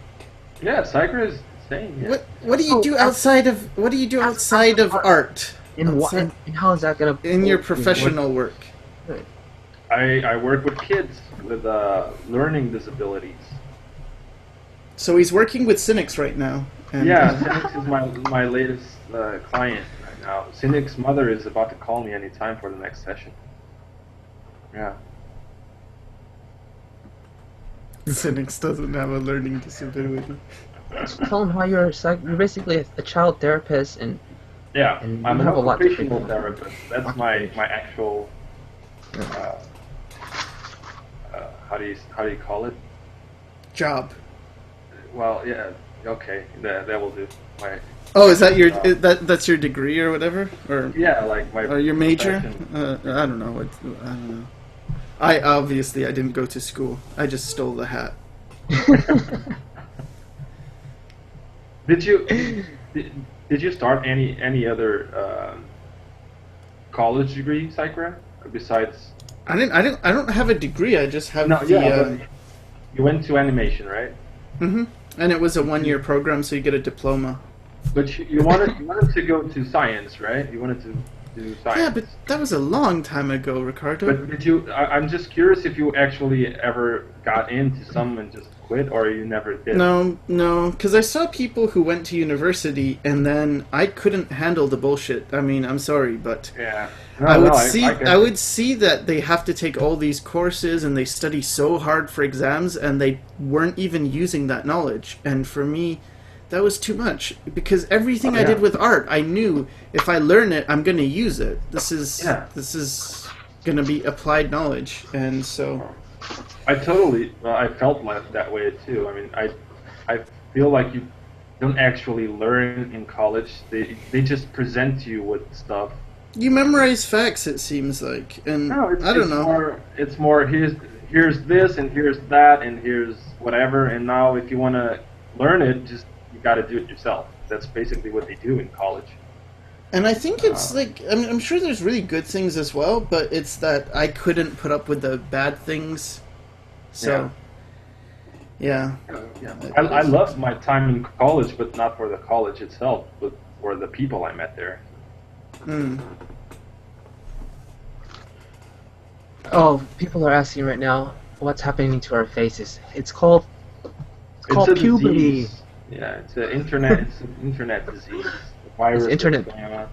Yeah, Psyker is insane. Yeah. What do you do outside of art? And how is that gonna in your professional work? I work with kids with learning disabilities. So he's working with Cynics right now. And, yeah, Cynics is my latest client right now. Cynic's mother is about to call me anytime for the next session. Yeah. Cynics doesn't have a learning disability. Tell him how you're basically a child therapist and yeah, and I'm an have a lot to occupational figure out. therapist. That's my actual how do you call it? Job. Well, yeah, okay, that will do. Oh, is that that's your degree or whatever, or yeah, like my or your major? profession. I don't know. I don't know. I obviously I didn't go to school. I just stole the hat. Did you start any other college degree, Psychra, besides? I don't have a degree. I just have No, the. but you went to animation, right? Mm-hmm. And it was a 1-year program, so you get a diploma. But you wanted to go to science, right? You wanted to do science. Yeah, but that was a long time ago, Ricardo. But did you? I'm just curious if you actually ever got into some and just quit, or you never did. No, because I saw people who went to university and then I couldn't handle the bullshit. I mean, I'm sorry, but Yeah. I would see that they have to take all these courses and they study so hard for exams and they weren't even using that knowledge. And for me, that was too much because everything I did with art, I knew if I learn it, I'm going to use it. This is going to be applied knowledge, and so. I felt like that way too. I mean, I feel like you don't actually learn in college. They just present you with stuff. You memorize facts, it seems like, and I don't know. It's more here's this and here's that and here's whatever. And now if you want to learn it, just you got to do it yourself. That's basically what they do in college. And I think it's like, I mean, I'm sure there's really good things as well, but it's that I couldn't put up with the bad things. So, yeah. I loved my time in college, but not for the college itself, but for the people I met there. Mm. Oh, people are asking right now what's happening to our faces. It's called a puberty. Disease. Yeah, it's an internet disease. Virus. It's internet.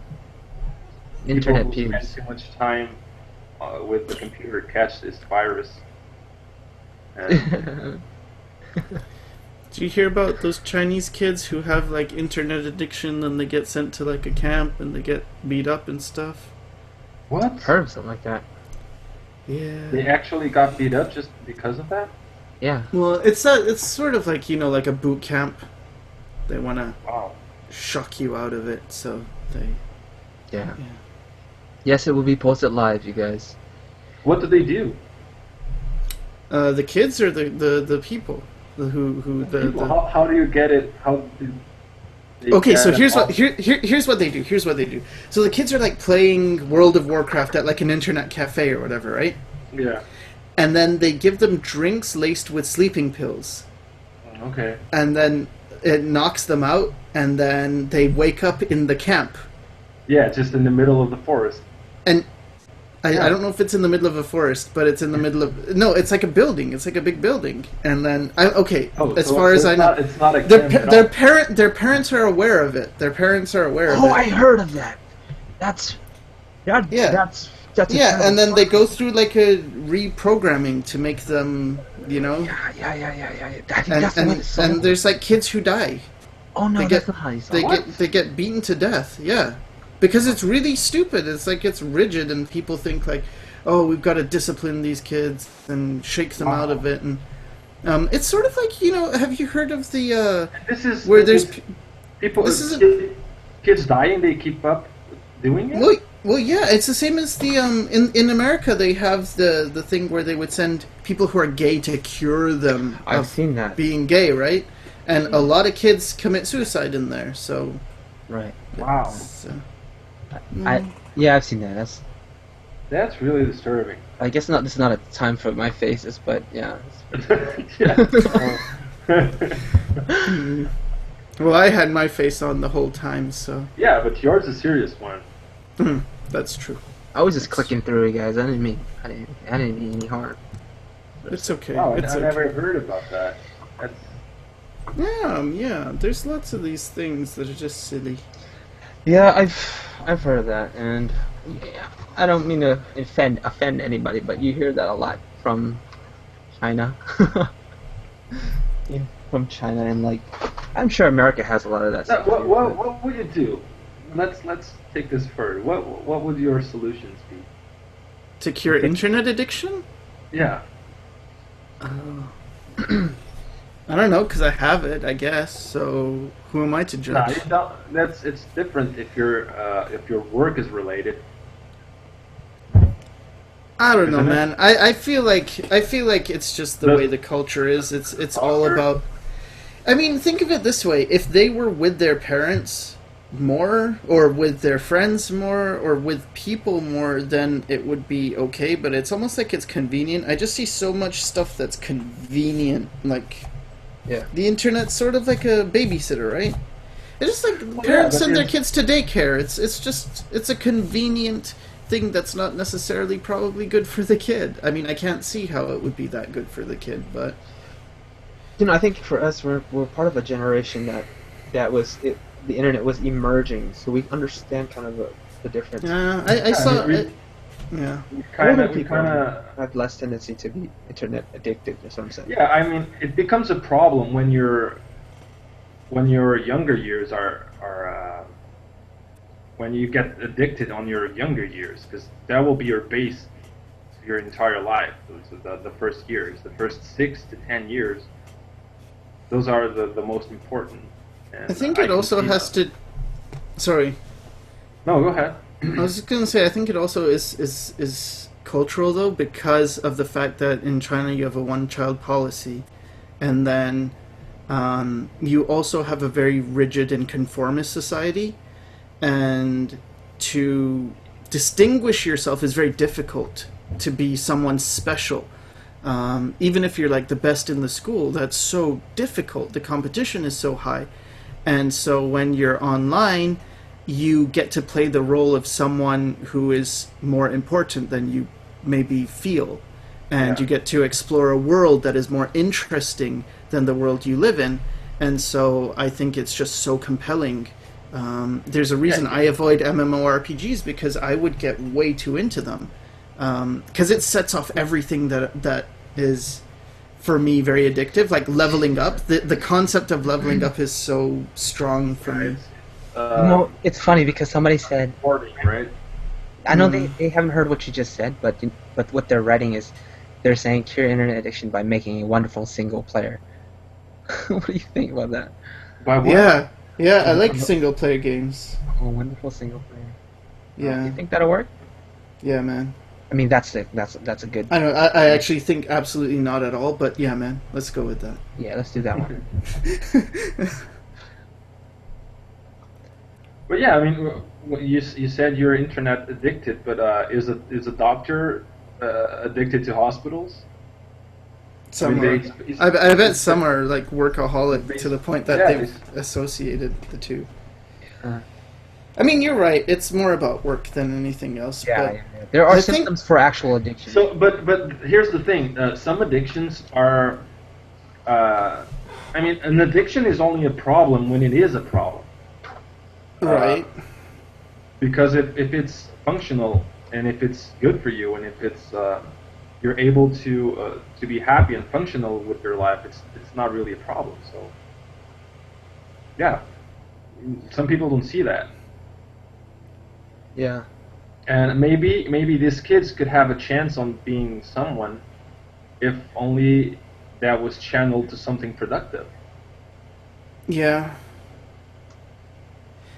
Internet People who pubes. spend too much time with the computer catch this virus. And Do you hear about those Chinese kids who have like internet addiction and they get sent to like a camp and they get beat up and stuff? what? Heard of something like that. Yeah. They actually got beat up just because of that? Yeah. Well, it's sort of like, like a boot camp. They want to Wow. shock you out of it, so they. Yeah. Yeah. Yes, it will be posted live, you guys. What did they do? The kids or the people How do you get it? How do they Okay, so get here's it here's what they do. Here's what they do. So the kids are like playing World of Warcraft at like an internet cafe or whatever, right? Yeah. And then they give them drinks laced with sleeping pills, Okay. and then it knocks them out, and then they wake up in the camp. Yeah, just in the middle of the forest. And I don't know if it's in the middle of a forest, but it's in the middle of... No, it's like a building. It's like a big building. And then... as far as I know... It's not a Their, camp pa- at all. their parents are aware of it. Their parents are aware of it. Oh, I heard of that. That's Yeah. That's Yeah, and then they go through like a reprogramming to make them, Yeah. I think that's the way it's and sold. there's like kids who die. Oh no, they that's get- not how you sold it. They get beaten to death. Yeah, because it's really stupid. It's like it's rigid, and people think like, oh, we've got to discipline these kids and shake them out of it. And it's sort of like have you heard of the This is where there's people. this isn't- Kids dying. They keep up doing it. well, Well, yeah, it's the same as the in America they have the thing where they would send people who are gay to cure them I've of seen that. being gay, right? And a Yeah. lot of kids commit suicide in there. So, Right. Wow, it's, I yeah, I've seen that. that's really disturbing. I guess not. This is not a time for my faces, but yeah. Yeah. well, I had my face on the whole time, so Yeah, but yours is a serious one. that's true. I was just clicking through it, guys. I didn't mean any harm. It's okay. Wow, It's I okay. never heard about that. That's Yeah. There's lots of these things that are just silly. Yeah, I've heard of that, and yeah, I don't mean to offend anybody, but you hear that a lot from China. Yeah, from China, and like, I'm sure America has a lot of that Now, stuff. what would you do? Let's take this further. What would your solutions be? To cure internet addiction? Yeah. I don't know, because I have it, I guess. So who am I to No, judge? you don't, it's different if your work is related. I don't know, Isn't it? man. I feel like it's just the The- way the culture is. It's all about. I mean, think of it this way: if they were with their parents more, or with their friends more, or with people more, then it would be okay. But it's almost like it's convenient. I just see so much stuff that's convenient, like Yeah. the internet's sort of like a babysitter, right? It's just like yeah, parents but send their it's- kids to daycare. It's a convenient thing that's not necessarily probably good for the kid. I mean, I can't see how it would be that good for the kid, but I think for us, we're part of a generation that was the internet was emerging, so we understand kind of the difference. yeah, I saw we- it. Yeah, We kind Older of people have less tendency to be internet addicted. That's what I'm saying. yeah. I mean, it becomes a problem when your younger years are when you get addicted on your younger years, because that will be your base your entire life. Those are the first years, the first 6 to 10 years. Those are the most important. And I think I it can also see has that. to. Sorry, No, go ahead. I was just gonna say I think it also is cultural though, because of the fact that in China you have a one-child policy, and then you also have a very rigid and conformist society, and to distinguish yourself is very difficult. To be someone special, even if you're like the best in the school, that's so difficult. The competition is so high, and so when you're online, you get to play the role of someone who is more important than you maybe feel, and Yeah. you get to explore a world that is more interesting than the world you live in. And so I think it's just so compelling. There's a reason I avoid MMORPGs, because I would get way too into them, because it sets off everything that is for me very addictive, like leveling up. The concept of leveling up is so strong for me. It's funny because somebody said, Reporting, right? I know they haven't heard what you just said, but what they're writing is they're saying cure internet addiction by making a wonderful single player. What do you think about that? By what? Yeah, I like single player games. Oh, wonderful single player. Do Yeah, you think that'll work? yeah, man. I mean, that's a good. I don't. I actually think absolutely not at all. But yeah, man, let's go with that. Yeah, let's do that one. But yeah, I mean, you said you're internet addicted, but is a doctor addicted to hospitals? Some I are. mean, I bet some are like workaholic to the point that Yeah, they've associated the two. Uh, I mean, you're right. It's more about work than anything else. yeah, but there are I think- symptoms for actual addiction. So, but here's the thing: some addictions are. I mean, an addiction is only a problem when it is a problem. Right. Because if it's functional and if it's good for you and if it's you're able to be happy and functional with your life, it's not really a problem. So yeah, some people don't see that, Yeah. and maybe these kids could have a chance on being someone if only that was channeled to something productive. Yeah.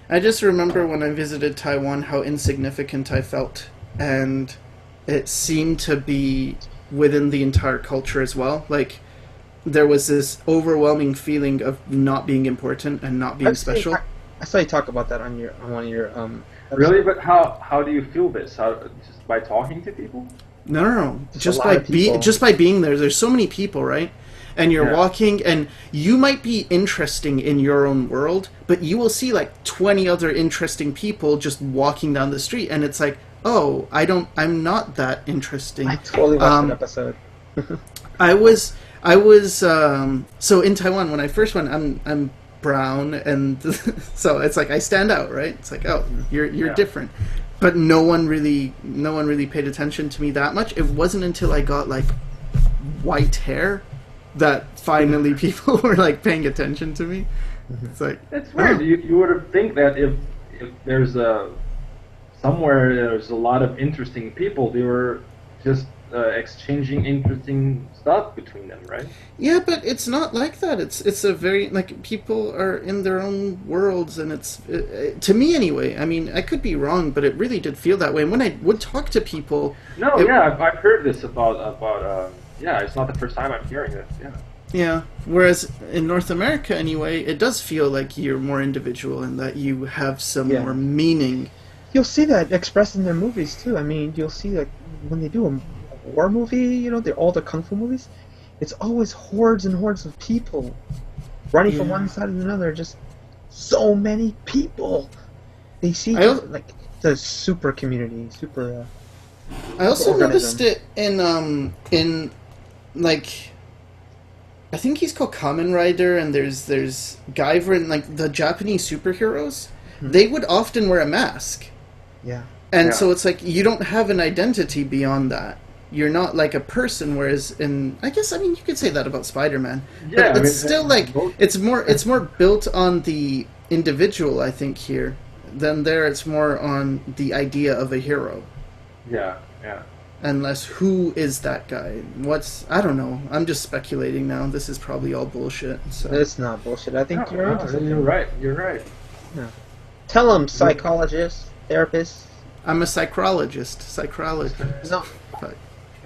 I just remember when I visited Taiwan how insignificant I felt, and it seemed to be within the entire culture as well. Like, there was this overwhelming feeling of not being important and not being special. I saw you talk about that on one of your Really, but how do you feel this? Just by talking to people? No. Just by being there. There's so many people, right? And you're walking, and you might be interesting in your own world, but you will see like 20 other interesting people just walking down the street, and it's like, oh, I'm not that interesting. I totally watched that episode. I was so in Taiwan when I first went, I'm brown, and so it's like I stand out, right? It's like, oh, you're different. But no one really paid attention to me that much. It wasn't until I got like white hair that finally people were like paying attention to me. It's like, it's weird. You would think that if there's somewhere there's a lot of interesting people, they were just exchanging interesting stuff between them, right? Yeah, but it's not like that. It's a very, like, people are in their own worlds, and it's to me anyway. I mean, I could be wrong, but it really did feel that way. And when I would talk to people, I've heard this about it's not the first time I'm hearing this. Yeah. Whereas in North America, anyway, it does feel like you're more individual and that you have some more meaning. You'll see that expressed in their movies too. I mean, you'll see that when they do a war movie, all the kung fu movies, it's always hordes and hordes of people running from one side to another. Just so many people. They see like it's a super community, super. I also noticed it in like, I think he's called Kamen Rider, and there's Guyver, and like the Japanese superheroes. They would often wear a mask. Yeah. And so it's like you don't have an identity beyond that. You're not like a person, whereas in, I guess, I mean, you could say that about Spider-Man. Yeah, but it's still like it's more built on the individual, I think, here than there. It's more on the idea of a hero. Yeah. Unless who is that guy? I don't know. I'm just speculating now. This is probably all bullshit. So. It's not bullshit. I think you're right. You're right. Yeah. Tell him, psychologist, therapist. I'm a psychologist. No.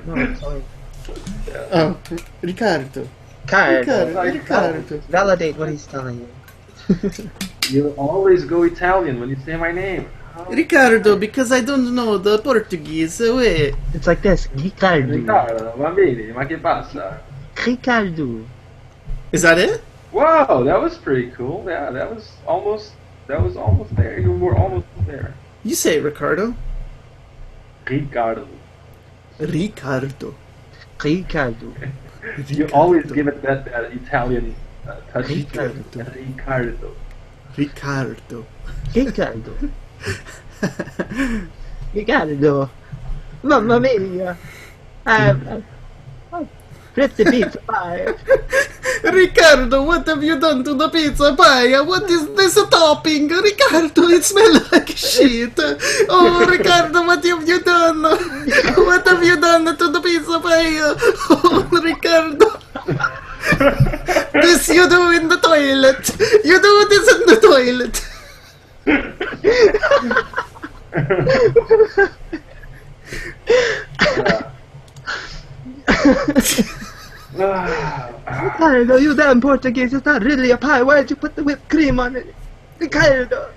No, sorry. Oh, Ricardo. Ricardo. Validate what he's telling you. You always go Italian when you say my name. Ricardo, because I don't know the Portuguese way. It's like this. Ricardo, va bene, ma che passa? Ricardo. Is that it? Wow, that was pretty cool. Yeah, that was almost there. You were almost there. You say it, Ricardo. Ricardo. You always give it that Italian touch. Ricardo. Mamma mia. I've flipped the pizza pie. Ricardo, what have you done to the pizza pie? What is this topping? Ricardo, it smells like shit. Oh, Ricardo, what have you done? What have you done to the pizza pie? Oh, Ricardo. This you do in the toilet. You do this in the toilet. Ricardo, you damn Portuguese, it's not really a pie. Why did you put the whipped cream on it? Ricardo.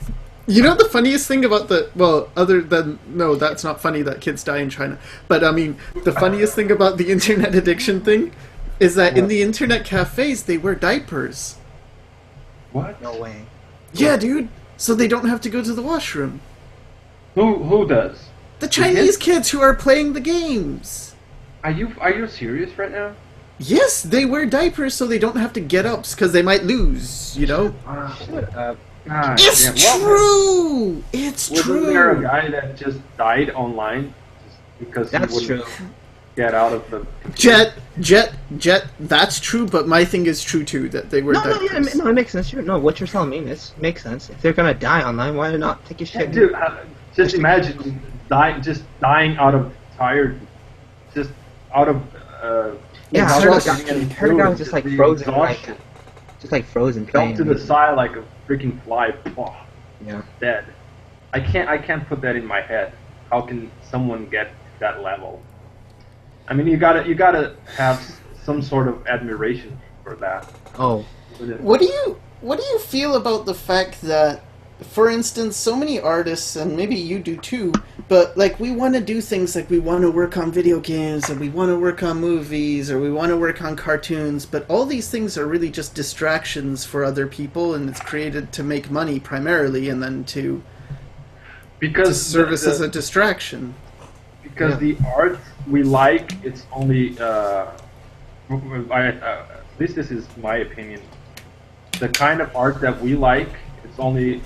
You know the funniest thing about that's not funny that kids die in China. But I mean, the funniest thing about the internet addiction thing is that in the internet cafes, they wear diapers. What? No way. Yeah, dude. So they don't have to go to the washroom. Who does? The Chinese kids who are playing the games. Are you serious right now? Yes, they wear diapers so they don't have to get up because they might lose, you know? Shut up. It's true! It's true! Wasn't there a guy that just died online just because he wouldn't get out of the... Jet, that's true, but my thing is true too, that they wear diapers. No, it makes sense. No, what you're telling me makes sense. If they're gonna die online, why not take a shit? Dude, just imagine dying out of tired, just out of... I heard a guy was just like frozen, just like frozen. Fell to the side like a freaking fly. Oh. Yeah. dead. I can't put that in my head. How can someone get to that level? I mean, you gotta have some sort of admiration for that. Oh. What do you feel about the fact that, for instance, so many artists, and maybe you do too, but like we want to do things like we want to work on video games and we want to work on movies or we want to work on cartoons, but all these things are really just distractions for other people, and it's created to make money primarily, and then to service as a distraction. Because the art we like, it's only at least this is my opinion. The kind of art that we like, it's only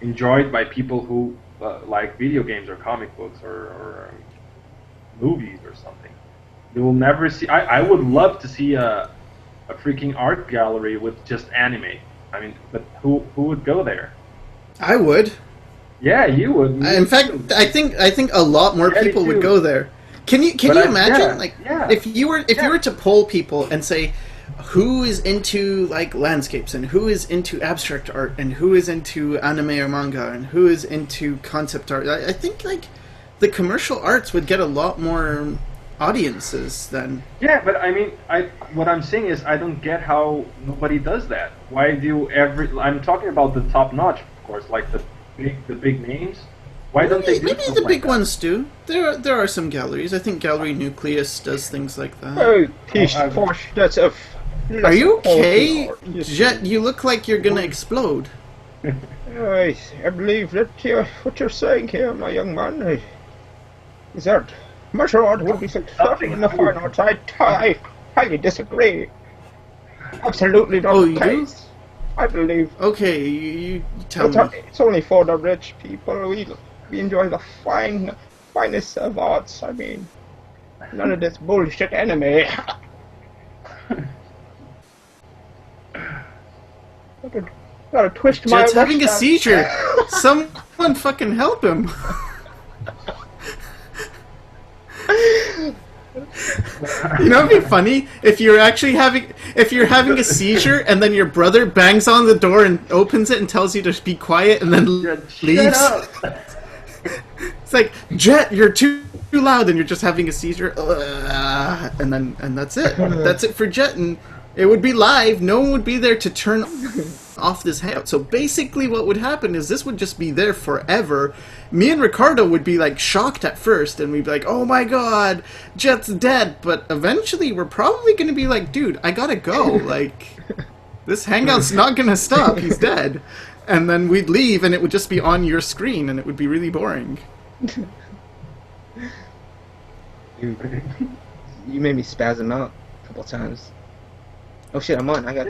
enjoyed by people who like video games or comic books or movies or something. You will never see. I would love to see a freaking art gallery with just anime. I mean, but who would go there? I would. Yeah, you would. In fact, I think a lot more people would go there. Can you imagine if you were to poll people and say who is into like landscapes and who is into abstract art and who is into anime or manga and who is into concept art, I think like the commercial arts would get a lot more audiences then. Yeah, but I mean, what I'm saying is I don't get how nobody does that. Why do I'm talking about the top notch, of course, like the big names. Why don't they do maybe stuff the like big that? ones do. There are some galleries. I think Gallery Nucleus does things like that. Oh, piece posh, that's a... Are you okay? Jet, you look like you're gonna explode. I believe that what you're saying here, my young man, is that martial art would be successful in the fine arts. I highly disagree. Absolutely not the case. I believe. Okay, you tell me. It's only for the rich people. We enjoy the finest of arts. I mean, none of this bullshit anime. Gotta twist my Jet's having a mustache. seizure. Someone fucking help him. You know, it'd be funny if you're having a seizure and then your brother bangs on the door and opens it and tells you to be quiet and then leaves. Shut up. It's like, Jet, you're too loud and you're just having a seizure. And that's it. That's it for Jet, and it would be live. No one would be there to turn off this hangout. So basically what would happen is this would just be there forever. Me and Ricardo would be like shocked at first and we'd be like, oh my god, Jet's dead. But eventually we're probably going to be like, dude, I gotta go. Like, this hangout's not going to stop. He's dead. And then we'd leave and it would just be on your screen and it would be really boring. You made me spasm out a couple times. Oh shit, I'm on. I got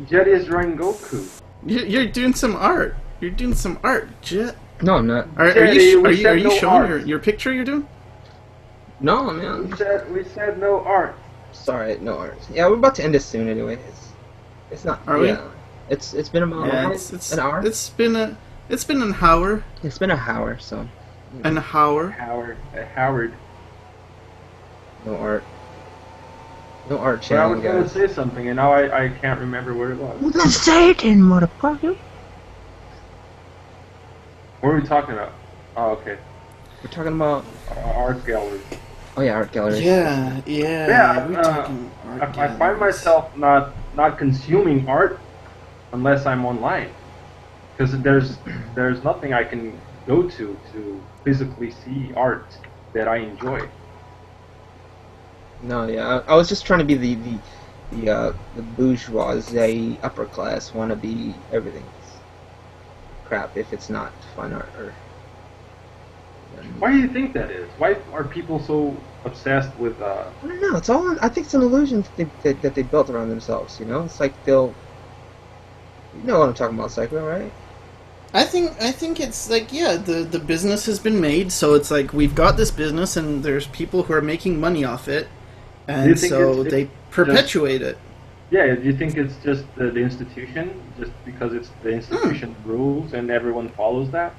Jet is drawing Goku. You're doing some art. You're doing some art, Jet. No, I'm not. Are you no showing art. your picture you're doing? No, man. We said no art. Sorry, no art. Yeah, we're about to end this soon anyway. It's not. Are we? Yeah. It's been about It's an hour. It's been an hour. It's been an hour, so An hour. Howard. no art. No art But I channel, was gonna guys. say something, and now I can't remember where it was. Well, then say it then, motherfucker. What are we talking about? Oh, okay. We're talking about. Art gallery. Oh yeah, art galleries. Yeah. We're talking art I find galleries. myself not consuming art unless I'm online, because there's nothing I can go to physically see art that I enjoy. No, yeah. I was just trying to be the bourgeoisie upper class wannabe everything's crap if it's not fun art or. Why do you think that is? Why are people so obsessed with? I don't know. It's all. I think it's an illusion that they built around themselves. You know, it's like they'll. You know what I'm talking about, Psycho, right? I think it's like, yeah, the business has been made, so it's like we've got this business and there's people who are making money off it, and so they perpetuate it. Yeah, do you think it's just the institution, just because it's the institution rules and everyone follows that?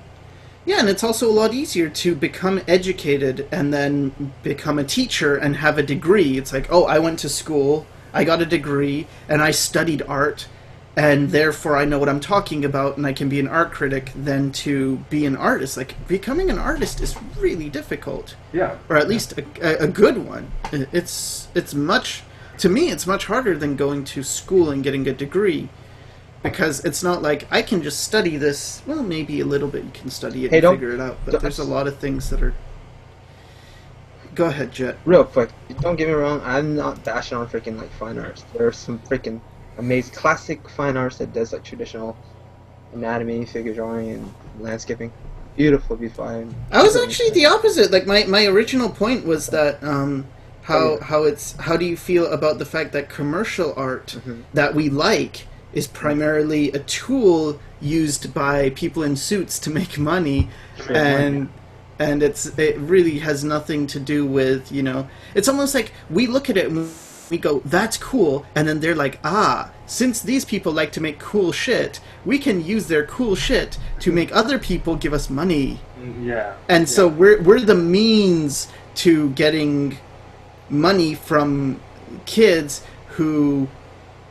Yeah, and it's also a lot easier to become educated and then become a teacher and have a degree. It's like, oh, I went to school, I got a degree, and I studied art, and therefore I know what I'm talking about and I can be an art critic, than to be an artist. Like, becoming an artist is really difficult. Yeah. Or at least a good one. It's much, to me, it's much harder than going to school and getting a degree. Because it's not like I can just study this. Well, maybe a little bit you can study it and figure it out, but there's a lot of things that are... Go ahead, Jet. Real quick, don't get me wrong, I'm not bashing on freaking like fine arts. There are some freaking amazing classic fine arts that does like traditional anatomy, figure drawing, and landscaping. Beautiful, beautiful. I was actually the opposite. Like my original point was that how do you feel about the fact that commercial art that we like is primarily a tool used by people in suits to make money, and it really has nothing to do with, you know, it's almost like we look at it and we go, that's cool, and then they're like, since these people like to make cool shit, we can use their cool shit to make other people give us money. Yeah. And so we're the means to getting money from kids who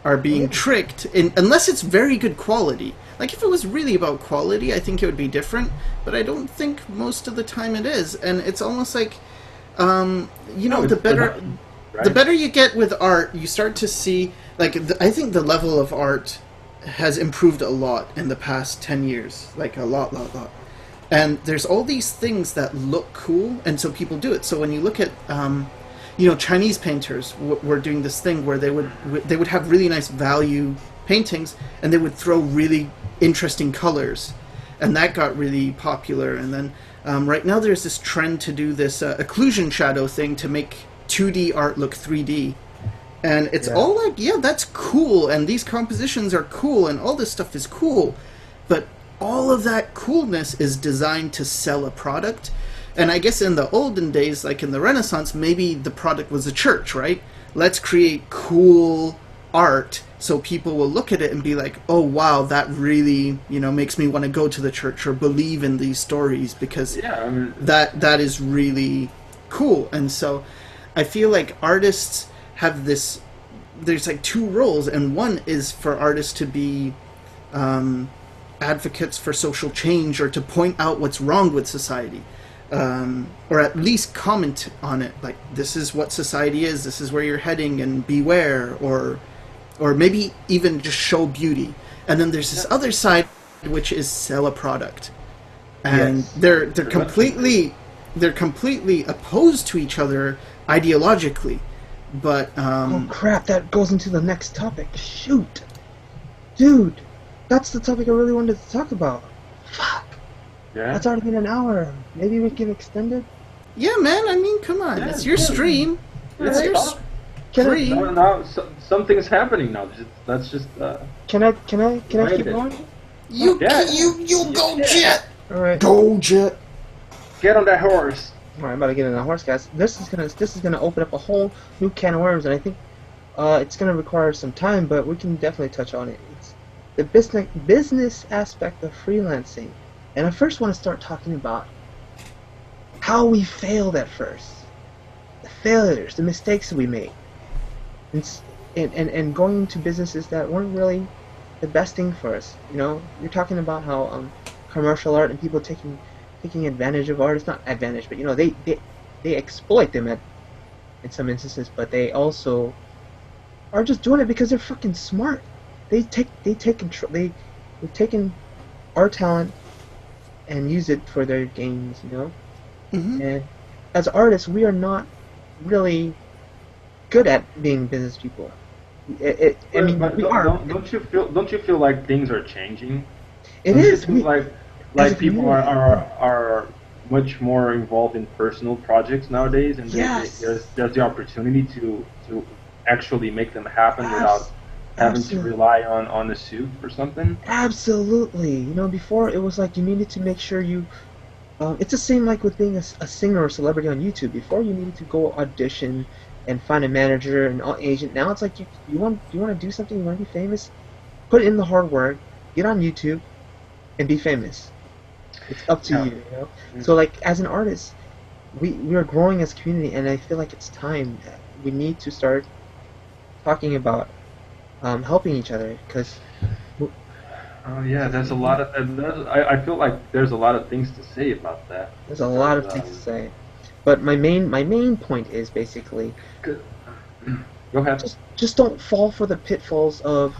are being tricked, unless it's very good quality. Like, if it was really about quality, I think it would be different, but I don't think most of the time it is. And it's almost like, the better you get with art, you start to see, like, I think the level of art has improved a lot in the past 10 years. Like, a lot. And there's all these things that look cool, and so people do it. So when you look at... Chinese painters were doing this thing where they would have really nice value paintings, and they would throw really interesting colors, and that got really popular. And then right now there's this trend to do this occlusion shadow thing to make 2D art look 3D, and it's all like, that's cool, and these compositions are cool, and all this stuff is cool, but all of that coolness is designed to sell a product. And I guess in the olden days, like in the Renaissance, maybe the product was a church, right? Let's create cool art so people will look at it and be like, oh, wow, that really, makes me want to go to the church or believe in these stories, because that is really cool. And so I feel like artists have this, there's like two roles, and one is for artists to be advocates for social change, or to point out what's wrong with society. Or at least comment on it, like, this is what society is, this is where you're heading, and beware, or maybe even just show beauty. And then there's this other side, which is sell a product, and they're completely opposed to each other ideologically. But oh crap, that goes into the next topic. Shoot, dude, that's the topic I really wanted to talk about. Fuck. Yeah. That's already been an hour. Maybe we can extend it? Yeah, man, I mean, come on. It's your stream. It's your stream. Now something's happening now. That's just... Can I keep going? You go, Jet! Alright. Go, Jet! Get on that horse! Alright, I'm about to get on that horse, guys. This is gonna open up a whole new can of worms, and I think it's gonna require some time, but we can definitely touch on it. It's the business aspect of freelancing. And I first want to start talking about how we failed at first. The failures, the mistakes that we made. And going into businesses that weren't really the best thing for us. You're talking about how commercial art and people taking advantage of artists, not advantage, but they exploit them in some instances, but they also are just doing it because they're fucking smart. They take control. They've taken our talent and use it for their gains, And as artists, we are not really good at being business people. We are. Don't you feel like things are changing? It is. Like people are much more involved in personal projects nowadays, and there's the opportunity to actually make them happen without having to rely on the suit or something. Absolutely. Before it was like you needed to make sure you... it's the same like with being a singer or celebrity on YouTube. Before you needed to go audition and find a manager and an agent. Now it's like you want to do something, you want to be famous, put in the hard work, get on YouTube, and be famous. It's up to you, Mm-hmm. So like as an artist, we are growing as a community, and I feel like it's time that we need to start talking about helping each other, because Oh yeah, there's a lot of. I feel like there's a lot of things to say about that. there's a lot of things to say. But my main point is basically, Go ahead. just don't fall for the pitfalls of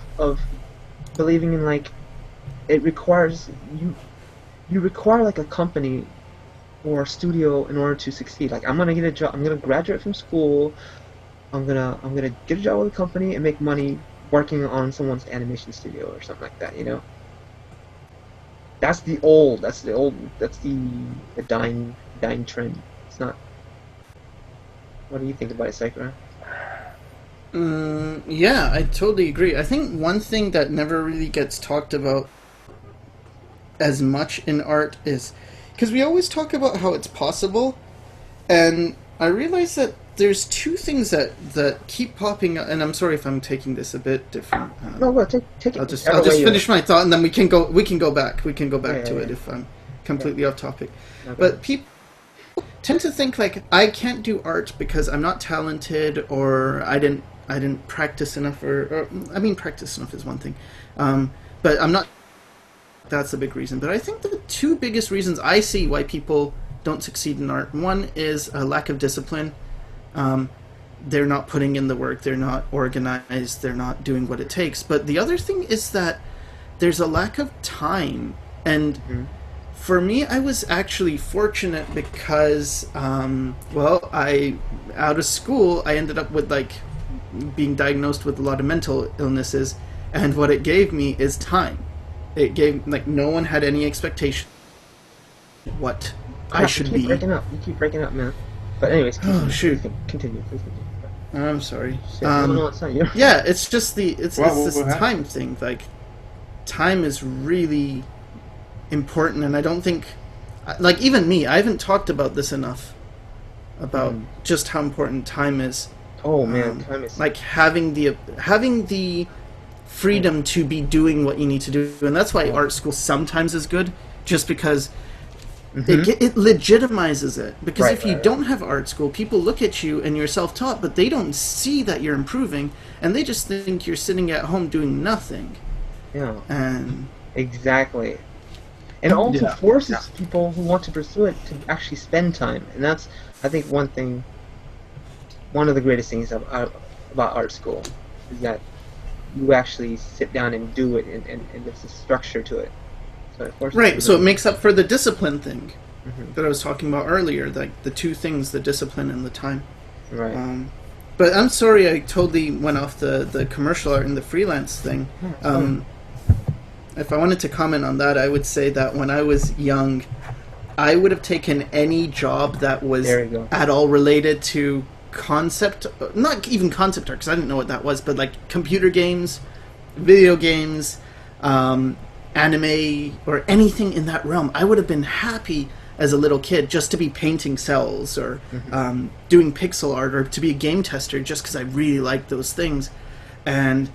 believing in, like, it requires you require, like, a company or a studio in order to succeed. Like, I'm gonna get a job. I'm gonna graduate from school. I'm gonna get a job with a company and make money working on someone's animation studio or something like that. You know. That's the dying trend. It's not. What do you think about it, Sakura? Yeah, I totally agree. I think one thing that never really gets talked about as much in art is because we always talk about how it's possible, and I realize that there's two things that keep popping up. And I'm sorry if I'm taking this a bit different. No, well, take it. I'll just finish my thought, and then we can go back to it if I'm completely off topic. Okay. But people tend to think like I can't do art because I'm not talented, or I didn't practice enough, or I mean, practice enough is one thing, but I'm not. That's a big reason. But I think the two biggest reasons I see why people don't succeed in art, one is a lack of discipline. They're not putting in the work, they're not organized, they're not doing what it takes. But the other thing is that there's a lack of time. And for me, I was actually fortunate because, out of school, I ended up with, like, being diagnosed with a lot of mental illnesses. And what it gave me is time. It gave, like, no one had any expectation what I should be. You keep breaking up, man. But anyways, shoot. Continue, please continue. I'm sorry. No, it's not you. Yeah, it's just this what time thing. Like, time is really important, and I don't think, like, even me, I haven't talked about this enough about just how important time is. Oh man, time is like having the freedom to be doing what you need to do, and that's why art school sometimes is good, just because. It legitimizes it, because if you don't have art school, people look at you and you're self-taught, but they don't see that you're improving, and they just think you're sitting at home doing nothing. Yeah. And exactly. And it also forces people who want to pursue it to actually spend time, and that's, I think, one of the greatest things about art school is that you actually sit down and do it, and there's a structure to it. So it makes up for the discipline thing that I was talking about earlier, like the two things, the discipline and the time. Right. But I'm sorry, I totally went off the commercial art and the freelance thing. If I wanted to comment on that, I would say that when I was young, I would have taken any job that was at all related to not even concept art, because I didn't know what that was, but like computer games, video games, anime, or anything in that realm. I would have been happy as a little kid just to be painting cells, or doing pixel art, or to be a game tester, just because I really like those things. And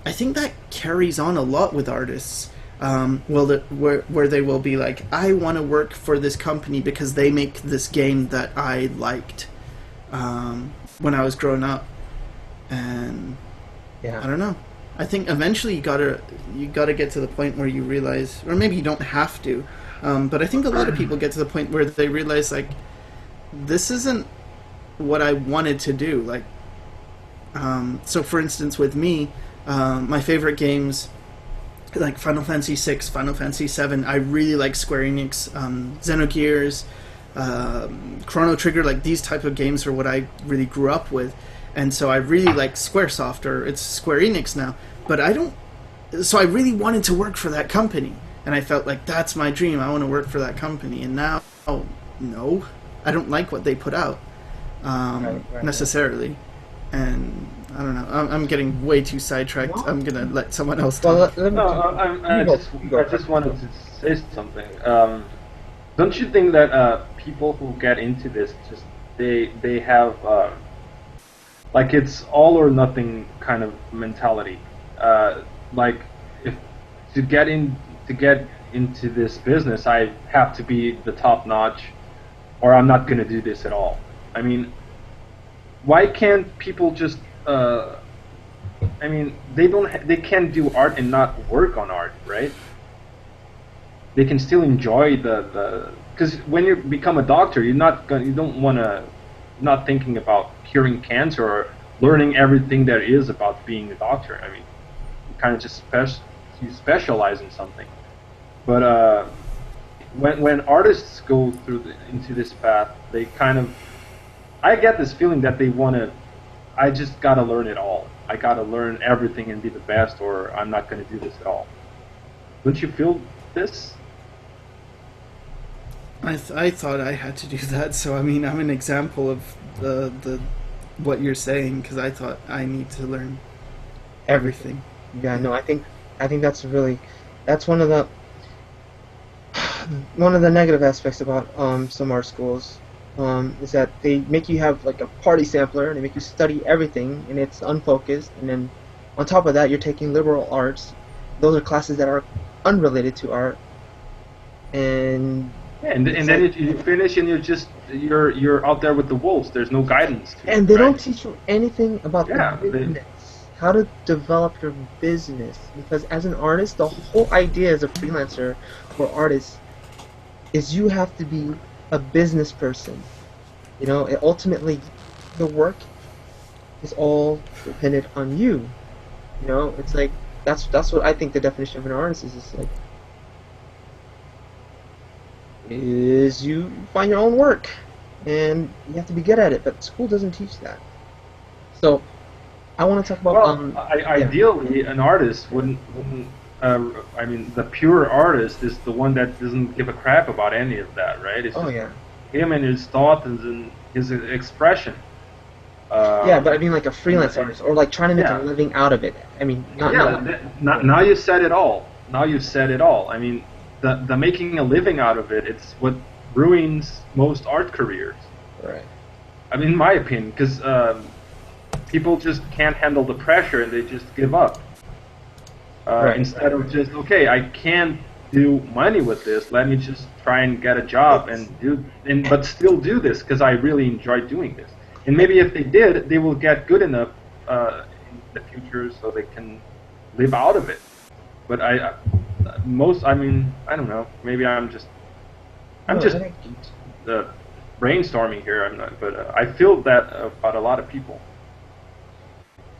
I think that carries on a lot with artists. Where they will be like, I want to work for this company because they make this game that I liked when I was growing up. And I don't know. I think eventually you gotta get to the point where you realize, or maybe you don't have to, but I think a lot of people get to the point where they realize, like, this isn't what I wanted to do. Like, so for instance, with me, my favorite games, like Final Fantasy VI, Final Fantasy VII, I really like Square Enix, Xenogears, Chrono Trigger, like these type of games are what I really grew up with. And so I really like Squaresoft, or it's Square Enix now, but so I really wanted to work for that company, and I felt like that's my dream, I want to work for that company. And now, no, I don't like what they put out, necessarily. And I don't know, I'm getting way too sidetracked. What? I'm gonna let someone else talk. I just wanted to say something. Don't you think that people who get into this, just they have like it's all or nothing kind of mentality. Like, if to get into this business, I have to be the top notch, or I'm not going to do this at all. I mean, why can't people just I mean, they can't do art and not work on art, right? They can still enjoy the because when you become a doctor, you don't want to not thinking about curing cancer or learning everything there is about being a doctor. I mean, you kind of just you specialize in something. But when artists go into this path, they kind of, I get this feeling that they want to, I just gotta learn it all. I gotta learn everything and be the best, or I'm not gonna do this at all. Don't you feel this? I thought I had to do that, so I mean I'm an example of the what you're saying, because I thought I need to learn everything. Yeah, no, I think that's one of the negative aspects about some art schools is that they make you have like a party sampler and they make you study everything and it's unfocused, and then on top of that you're taking liberal arts. Those are classes that are unrelated to art, and and then you finish and you're out there with the wolves. There's no guidance. And they don't teach you anything about the business, how to develop your business. Because as an artist, the whole idea as a freelancer or artist is you have to be a business person. You know, ultimately, the work is all dependent on you. You know, it's like that's what I think the definition of an artist is. It's like is you find your own work, and you have to be good at it. But school doesn't teach that. So I want to talk about. Ideally, an artist wouldn't. I mean, the pure artist is the one that doesn't give a crap about any of that, right? It's just him and his thoughts and his expression. Yeah, but I mean, like a freelance artist, or like trying to make a living out of it. I mean, now you said it all. Now you said it all. I mean, the making a living out of it, it's what ruins most art careers. Right. I mean, in my opinion, because people just can't handle the pressure and they just give up. Instead of just, okay, I can't do money with this, let me just try and get a job but still do this because I really enjoy doing this. And maybe if they did, they will get good enough in the future so they can live out of it. But I don't know. Maybe I'm just brainstorming here. I'm not, but I feel that about a lot of people.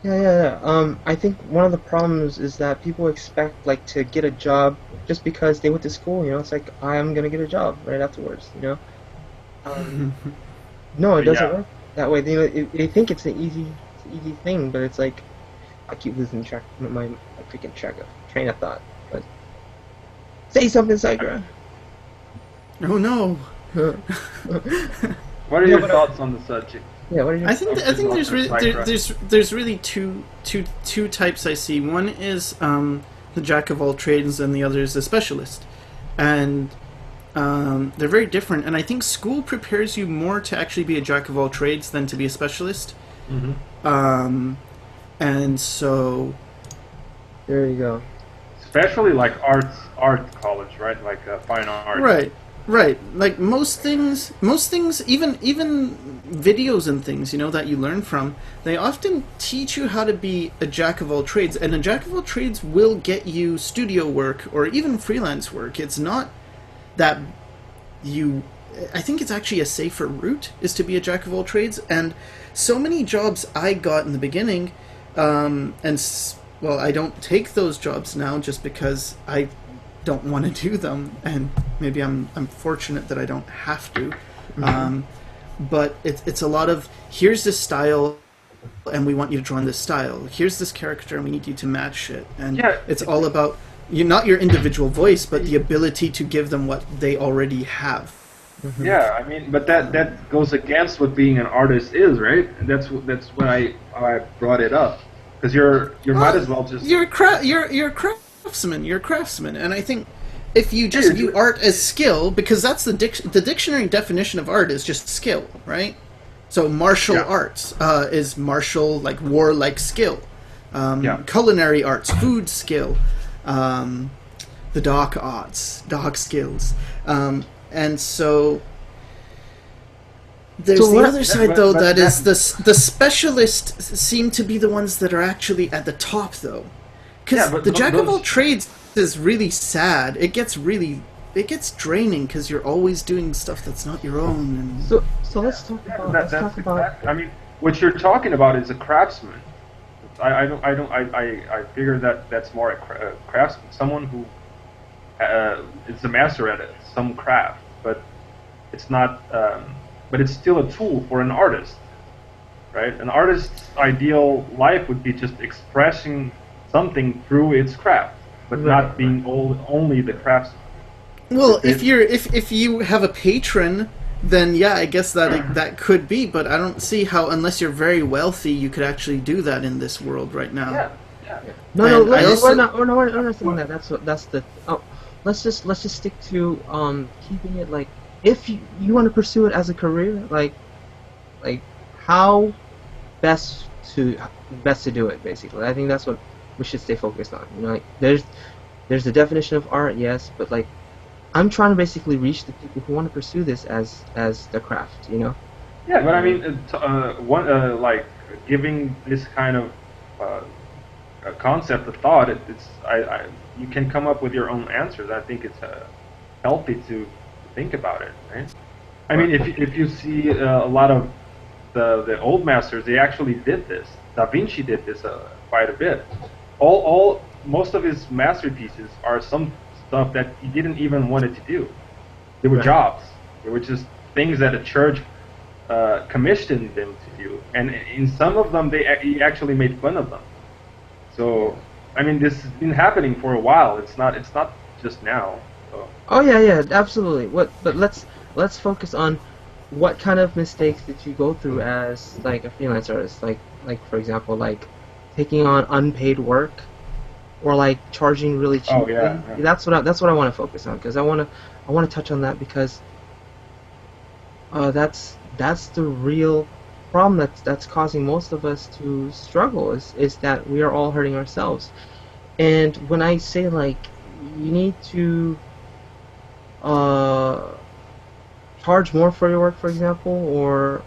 Yeah. I think one of the problems is that people expect like to get a job just because they went to school. You know, it's like I'm gonna get a job right afterwards. You know. No, it doesn't work that way. You know, they think it's an easy thing, but it's like I keep losing track my freaking train of thought. But say something, Sakura. Oh no. What are your thoughts on the subject? Yeah, what are your I think there's really two types I see. One is the jack of all trades, and the other is the specialist, and they're very different. And I think school prepares you more to actually be a jack of all trades than to be a specialist. Mm-hmm. And so there you go. Especially like art college, right? Like fine art. Right. Like most things, even videos and things, you know, that you learn from, they often teach you how to be a jack of all trades, and a jack of all trades will get you studio work or even freelance work. It's not that I think it's actually a safer route is to be a jack of all trades, and so many jobs I got in the beginning, well, I don't take those jobs now just because I don't want to do them, and maybe I'm fortunate that I don't have to. But it's a lot of, here's this style and we want you to draw in this style. Here's this character and we need you to match it. And it's all about not your individual voice, but the ability to give them what they already have. Yeah, I mean, but that goes against what being an artist is, right? And that's why I brought it up, because you might as well just you're a craftsman, and I think if you just view art as skill, because that's the dictionary definition of art is just skill, right? So martial arts is martial, like warlike skill. Culinary arts, food skill, the dog skills. And so There's the other side, but, though, but that is the specialists seem to be the ones that are actually at the top, though. Because the jack of all trades is really sad. It gets draining because you're always doing stuff that's not your own. And So let's talk about. I mean, what you're talking about is a craftsman. I figure that that's more a craftsman, someone who is a master at some craft, but it's not. But it's still a tool for an artist, right? An artist's ideal life would be just expressing something through its craft, but not being only the craftsman. Well, if you have a patron, then yeah, I guess that could be. But I don't see how, unless you're very wealthy, you could actually do that in this world right now. Yeah. No, we're not saying that. That's the. Oh, let's just stick to keeping it like. If you want to pursue it as a career, like how best to do it, basically. I think that's what we should stay focused on. You know, like there's the definition of art, yes, but like I'm trying to basically reach the people who want to pursue this as the craft, you know. Yeah, but I mean, like giving this kind of a concept a thought, you can come up with your own answers. I think it's healthy to think about it, right? I mean, if you see a lot of the old masters, they actually did this. Da Vinci did this quite a bit. Most of his masterpieces are some stuff that he didn't even want it to do. They were jobs. They were just things that a church commissioned them to do, and in some of them, he actually made fun of them. So, I mean, this has been happening for a while. It's not just now. So. Oh yeah, absolutely. But let's focus on what kind of mistakes did you go through as like a freelance artist, like for example, like taking on unpaid work, or like charging really cheaply. Oh yeah. That's what I want to focus on, because I want to touch on that, because that's the real problem that's causing most of us to struggle, is that we are all hurting ourselves. And when I say like you need to charge more for your work, for example, or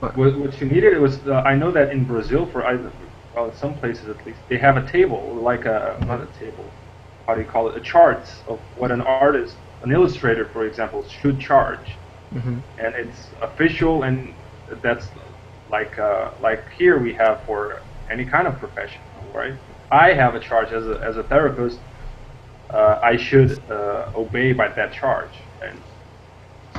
what you needed was I know that in Brazil, some places at least, they have a table, like not a table, how do you call it, a chart of what an artist, an illustrator, for example, should charge. And it's official, and that's like here we have for any kind of profession, right? I have a charge as a therapist. I should obey by that charge, and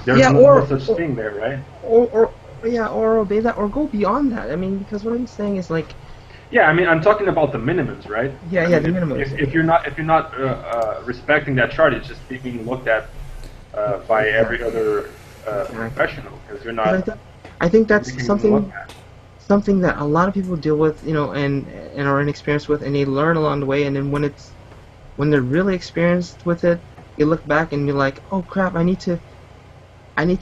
there's no such thing there, right? Or obey that, or go beyond that. I mean, because what I'm saying is like. Yeah, I mean, I'm talking about the minimums, right? Yeah, the minimums. If you're not respecting that charge, it's just being looked at by every other professional, because you're not. I think that's something that a lot of people deal with, you know, and are inexperienced with, and they learn along the way, and then when they're really experienced with it, you look back and you're like, oh crap, I need to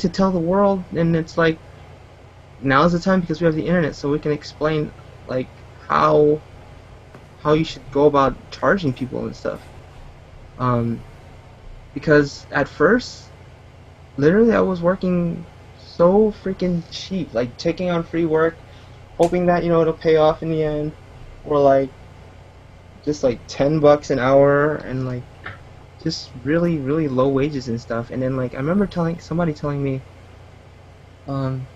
tell the world, and it's like, now's the time, because we have the internet, so we can explain like how you should go about charging people and stuff. Because at first, literally, I was working so freaking cheap, like taking on free work, hoping that, you know, it'll pay off in the end, or like just like $10 an hour, and like just really, really low wages and stuff. And then like I remember somebody telling me,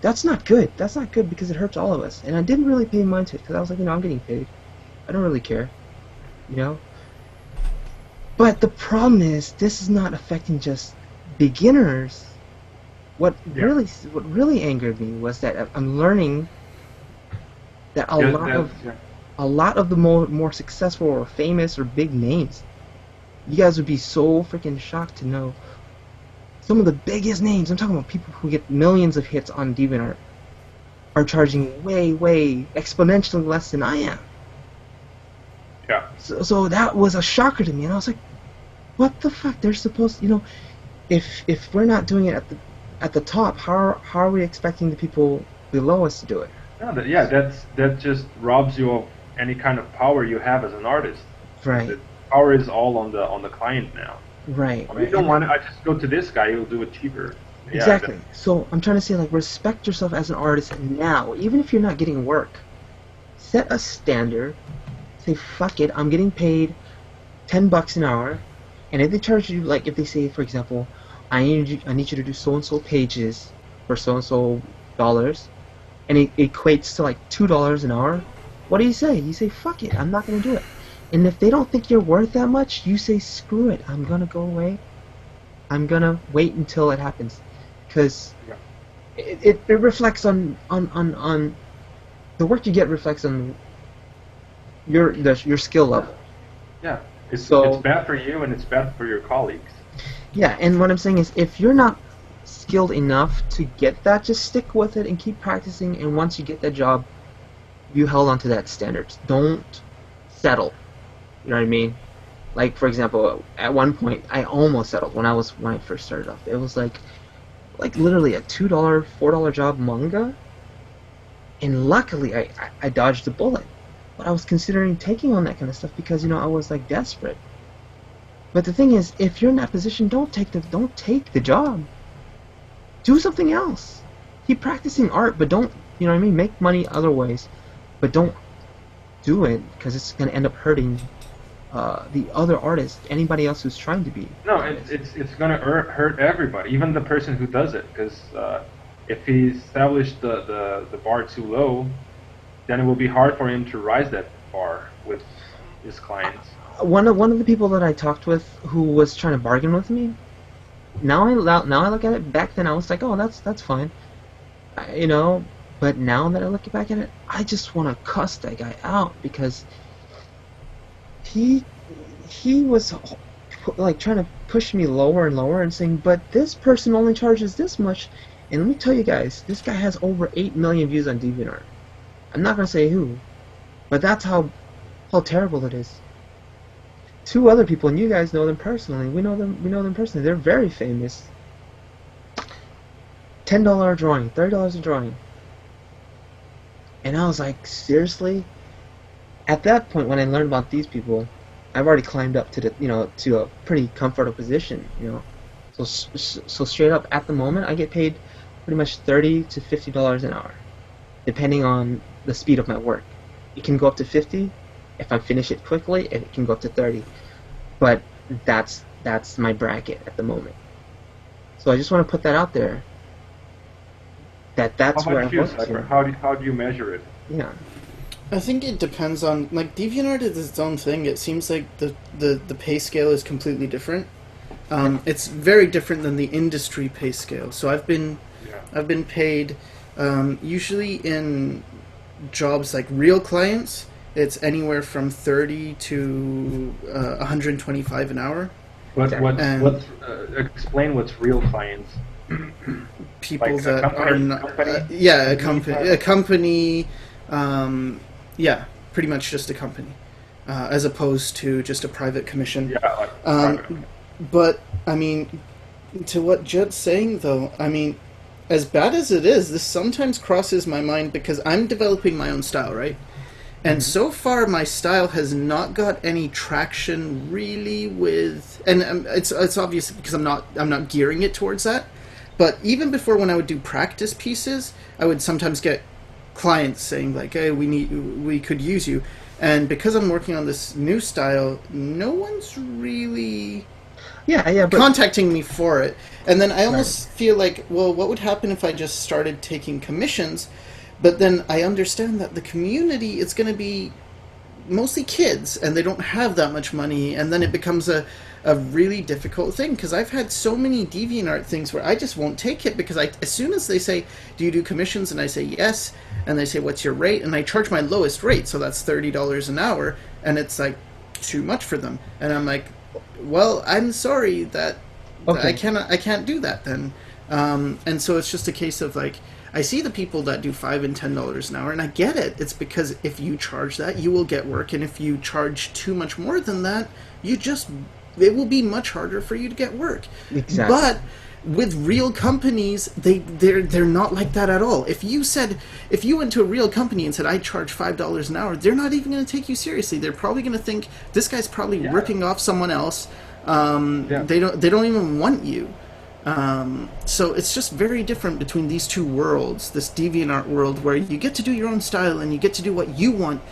that's not good, because it hurts all of us. And I didn't really pay mind to it, because I was like, you know, I'm getting paid, I don't really care, you know. But the problem is, this is not affecting just beginners. What really angered me was that I'm learning that a lot of the more successful or famous or big names, you guys would be so freaking shocked to know, some of the biggest names, I'm talking about people who get millions of hits on DeviantArt, are charging way exponentially less than I am. Yeah. So that was a shocker to me, and I was like, what the fuck? They're supposed, you know, if we're not doing it at the top, how are we expecting the people below us to do it? No, that just robs you of any kind of power you have as an artist. Right. The power is all on the client now. Right. I mean, you don't want it. I just go to this guy; he'll do it cheaper. Exactly. So I'm trying to say, like, respect yourself as an artist now, even if you're not getting work. Set a standard. Say, fuck it, I'm getting paid $10 an hour, and if they charge you, like, if they say, for example, I need you to do so and so pages for so and so dollars, and it equates to like $2 an hour, what do you say? You say, fuck it, I'm not gonna do it. And if they don't think you're worth that much, you say, screw it, I'm gonna go away. I'm gonna wait until it happens, because it reflects on the work you get reflects on your skill level. Yeah, it's bad for you and it's bad for your colleagues. Yeah, and what I'm saying is, if you're not skilled enough to get that, just stick with it and keep practicing, and once you get that job, you held on to that standard. Don't settle. You know what I mean? Like, for example, at one point, I almost settled when I first started off. It was like literally a $2, $4 job manga, and luckily I dodged the bullet. But I was considering taking on that kind of stuff because, I was like desperate. But the thing is, if you're in that position, don't take the job. Do something else. Keep practicing art, but don't, make money other ways. But don't do it, because it's going to end up hurting the other artist, anybody else who's trying to be. No, it's going to hurt everybody, even the person who does it, because if he established the bar too low, then it will be hard for him to rise that bar with his clients. One of the people that I talked with who was trying to bargain with me, now I look at it. Back then I was like, oh, that's fine, But now that I look back at it, I just want to cuss that guy out, because he was like trying to push me lower and lower and saying, but this person only charges this much. And let me tell you guys, this guy has over 8 million views on DeviantArt. I'm not gonna say who, but that's how terrible it is. 2 other people, and you guys know them personally. We know them personally. They're very famous. $10 a drawing, $30 a drawing. And I was like, seriously? At that point, when I learned about these people, I've already climbed up to to a pretty comfortable position, So straight up, at the moment, I get paid pretty much $30 to $50 an hour, depending on the speed of my work. It can go up to 50 if I finish it quickly, and it can go up to 30. But that's my bracket at the moment. So I just want to put that out there. That's where I'm working. How do you measure it? Yeah. I think it depends on, like, DeviantArt is its own thing. It seems like the pay scale is completely different. It's very different than the industry pay scale. So I've been paid usually in jobs like real clients. It's anywhere from 30 to 125 an hour. Explain what's real clients. People like that are not, a company. Pretty much just a company, as opposed to just a private commission. Yeah, like but I mean, to what Jet's saying though, I mean, as bad as it is, this sometimes crosses my mind because I'm developing my own style, right? And so far, my style has not got any traction really with, and it's obvious because I'm not gearing it towards that. But even before, when I would do practice pieces, I would sometimes get clients saying like, "Hey, we could use you," and because I'm working on this new style, no one's really contacting me for it. And then I almost feel like, well, what would happen if I just started taking commissions? But then I understand that the community, it's going to be mostly kids, and they don't have that much money, and then it becomes a really difficult thing, because I've had so many DeviantArt things where I just won't take it, because as soon as they say, do you do commissions? And I say yes, and they say, what's your rate? And I charge my lowest rate, so that's $30 an hour, and it's like too much for them. And I'm like, well, I'm sorry that I can't do that then. And so it's just a case of like, I see the people that do $5 and $10 an hour, and I get it. It's because if you charge that, you will get work, and if you charge too much more than that, it will be much harder for you to get work. Exactly. But with real companies, they're not like that at all. If you went to a real company and said, I charge $5 an hour, they're not even going to take you seriously. They're probably going to think this guy's probably ripping off someone else. They don't even want you. So it's just very different between these two worlds, this DeviantArt world where you get to do your own style and you get to do what you want,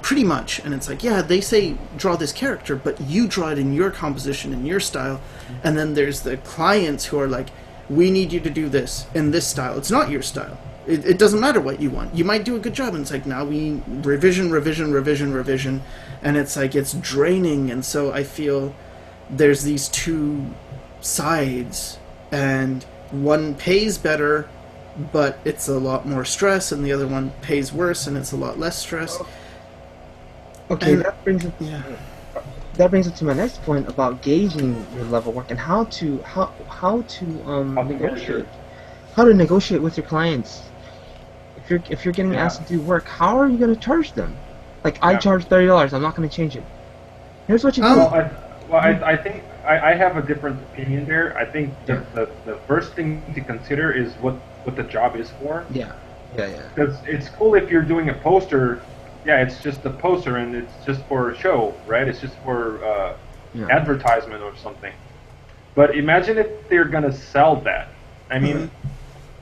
pretty much. And it's like, yeah, they say draw this character, but you draw it in your composition, in your style. And then there's the clients who are like, we need you to do this in this style. It's not your style. It doesn't matter what you want. You might do a good job, and it's like, now we revision, and it's like, it's draining. And so I feel there's these two sides, and one pays better but it's a lot more stress, and the other one pays worse and it's a lot less stress. Okay, And- that brings it to my next point about gauging your level of work and how to negotiate. How to negotiate with your clients. If you're getting asked to do work, how are you going to charge them? Like, I charge $30. I'm not going to change it. Here's what you do. I think I have a different opinion there. I think the first thing to consider is what the job is for. Yeah. Because it's cool if you're doing a poster. Yeah, it's just a poster and it's just for a show, right? It's just for advertisement or something. But imagine if they're gonna sell that. I mean,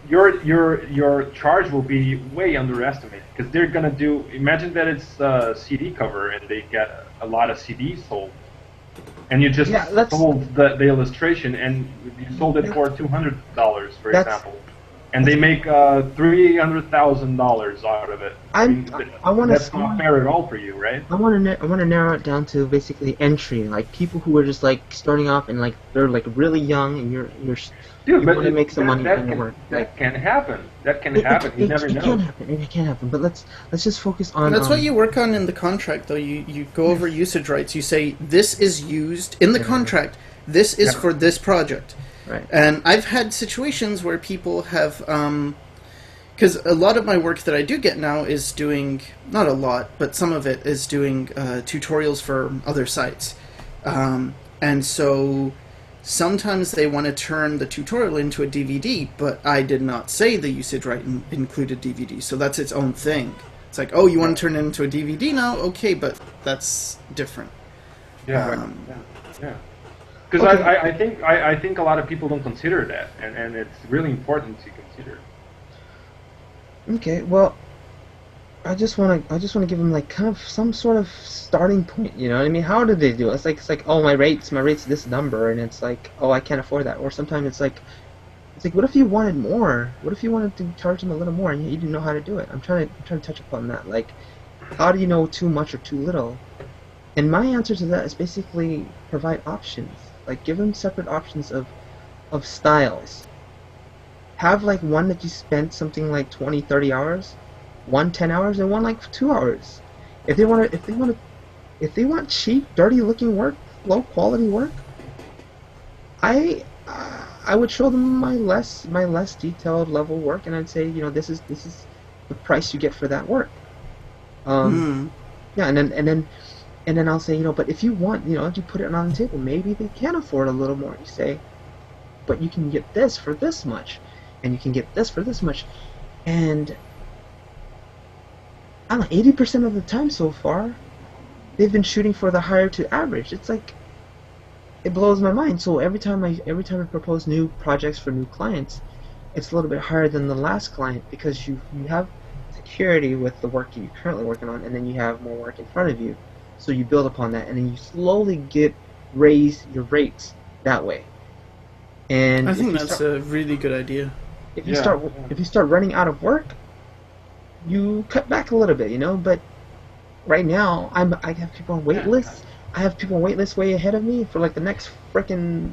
your charge will be way underestimated because they're gonna do. Imagine that it's a CD cover and they get a lot of CDs sold, and you just sold the illustration and you sold it for $200, for example. And they make $300,000 out of it. That's not fair at all for you, right? I want to narrow it down to basically entry, like people who are just like starting off and like they're like really young, and you're Dude, but want to make some money from your work. That can happen. That can happen. You never know. It can happen. But let's just focus on. And that's what you work on in the contract, though. You go over usage rights. You say this is used in the contract. This is for this project. Right. And I've had situations where people have, because a lot of my work that I do get now is doing, not a lot, but some of it is doing tutorials for other sites. And so sometimes they want to turn the tutorial into a DVD, but I did not say the usage right included DVD, so that's its own thing. It's like, oh, you want to turn it into a DVD now? Okay, but that's different. Yeah. Because I think a lot of people don't consider that, and it's really important to consider. Okay, well, I just want to give them like kind of some sort of starting point. You know what I mean? How do they do it? It's like oh, my rate's this number, and it's like, oh, I can't afford that. Or sometimes it's like what if you wanted more? What if you wanted to charge them a little more and you didn't know how to do it? I'm trying to touch upon that. Like, how do you know too much or too little? And my answer to that is basically provide options. Like, give them separate options of styles. Have like one that you spent something like 20, 30 hours, one 10 hours, and one like 2 hours. If they want cheap, dirty looking work, low quality work, I would show them my less detailed level work, and I'd say, you know, this is the price you get for that work. Yeah, and then I'll say, you know, but if you want, you know, if you put it on the table, maybe they can afford a little more. You say, but you can get this for this much, and you can get this for this much, and I don't know, 80% of the time so far, they've been shooting for the higher to average. It's like, it blows my mind. So every time I propose new projects for new clients, it's a little bit higher than the last client because you have security with the work you're currently working on, and then you have more work in front of you. So you build upon that, and then you slowly raise your rates that way. And I think that's a really good idea. If you start running out of work, you cut back a little bit, you know. But right now, I have people on wait lists. I have people on wait lists way ahead of me for like the next frickin',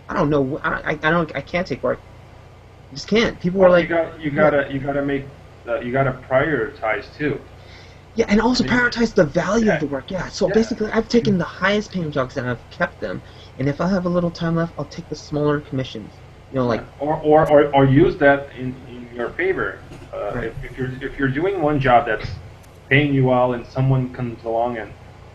I don't know. I can't take work. I just can't. People are like, you gotta prioritize too. Yeah, and also prioritize the value of the work. Yeah, so basically, I've taken the highest paying jobs and I've kept them. And if I have a little time left, I'll take the smaller commissions. You know, like or use that in your favor. Right. If you're doing one job that's paying you well, and someone comes along and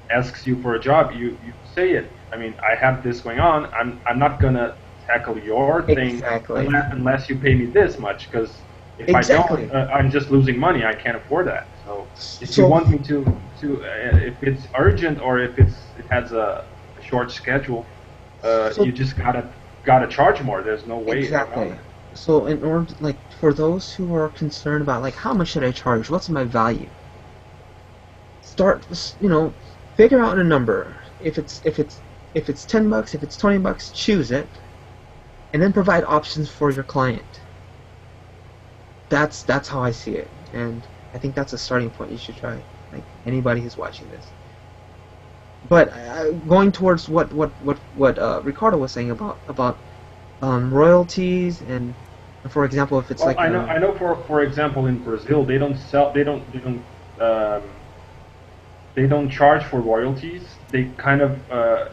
asks you for a job, you say it. I mean, I have this going on. I'm not gonna tackle your thing unless you pay me this much, because if I don't, I'm just losing money. I can't afford that. So if you want me to if it's urgent or if it has a short schedule, you just gotta gotta charge more. There's no way Exactly. around it. So in order, like, for those who are concerned about, like, how much should I charge? What's my value? Start, figure out a number. If it's $10, if it's $20, choose it, and then provide options for your client. That's how I see it, and I think that's a starting point you should try. Like anybody who's watching this. But going towards what Ricardo was saying about royalties and, for example, if it's Well, like I know for example in Brazil they don't charge for royalties. They kind of how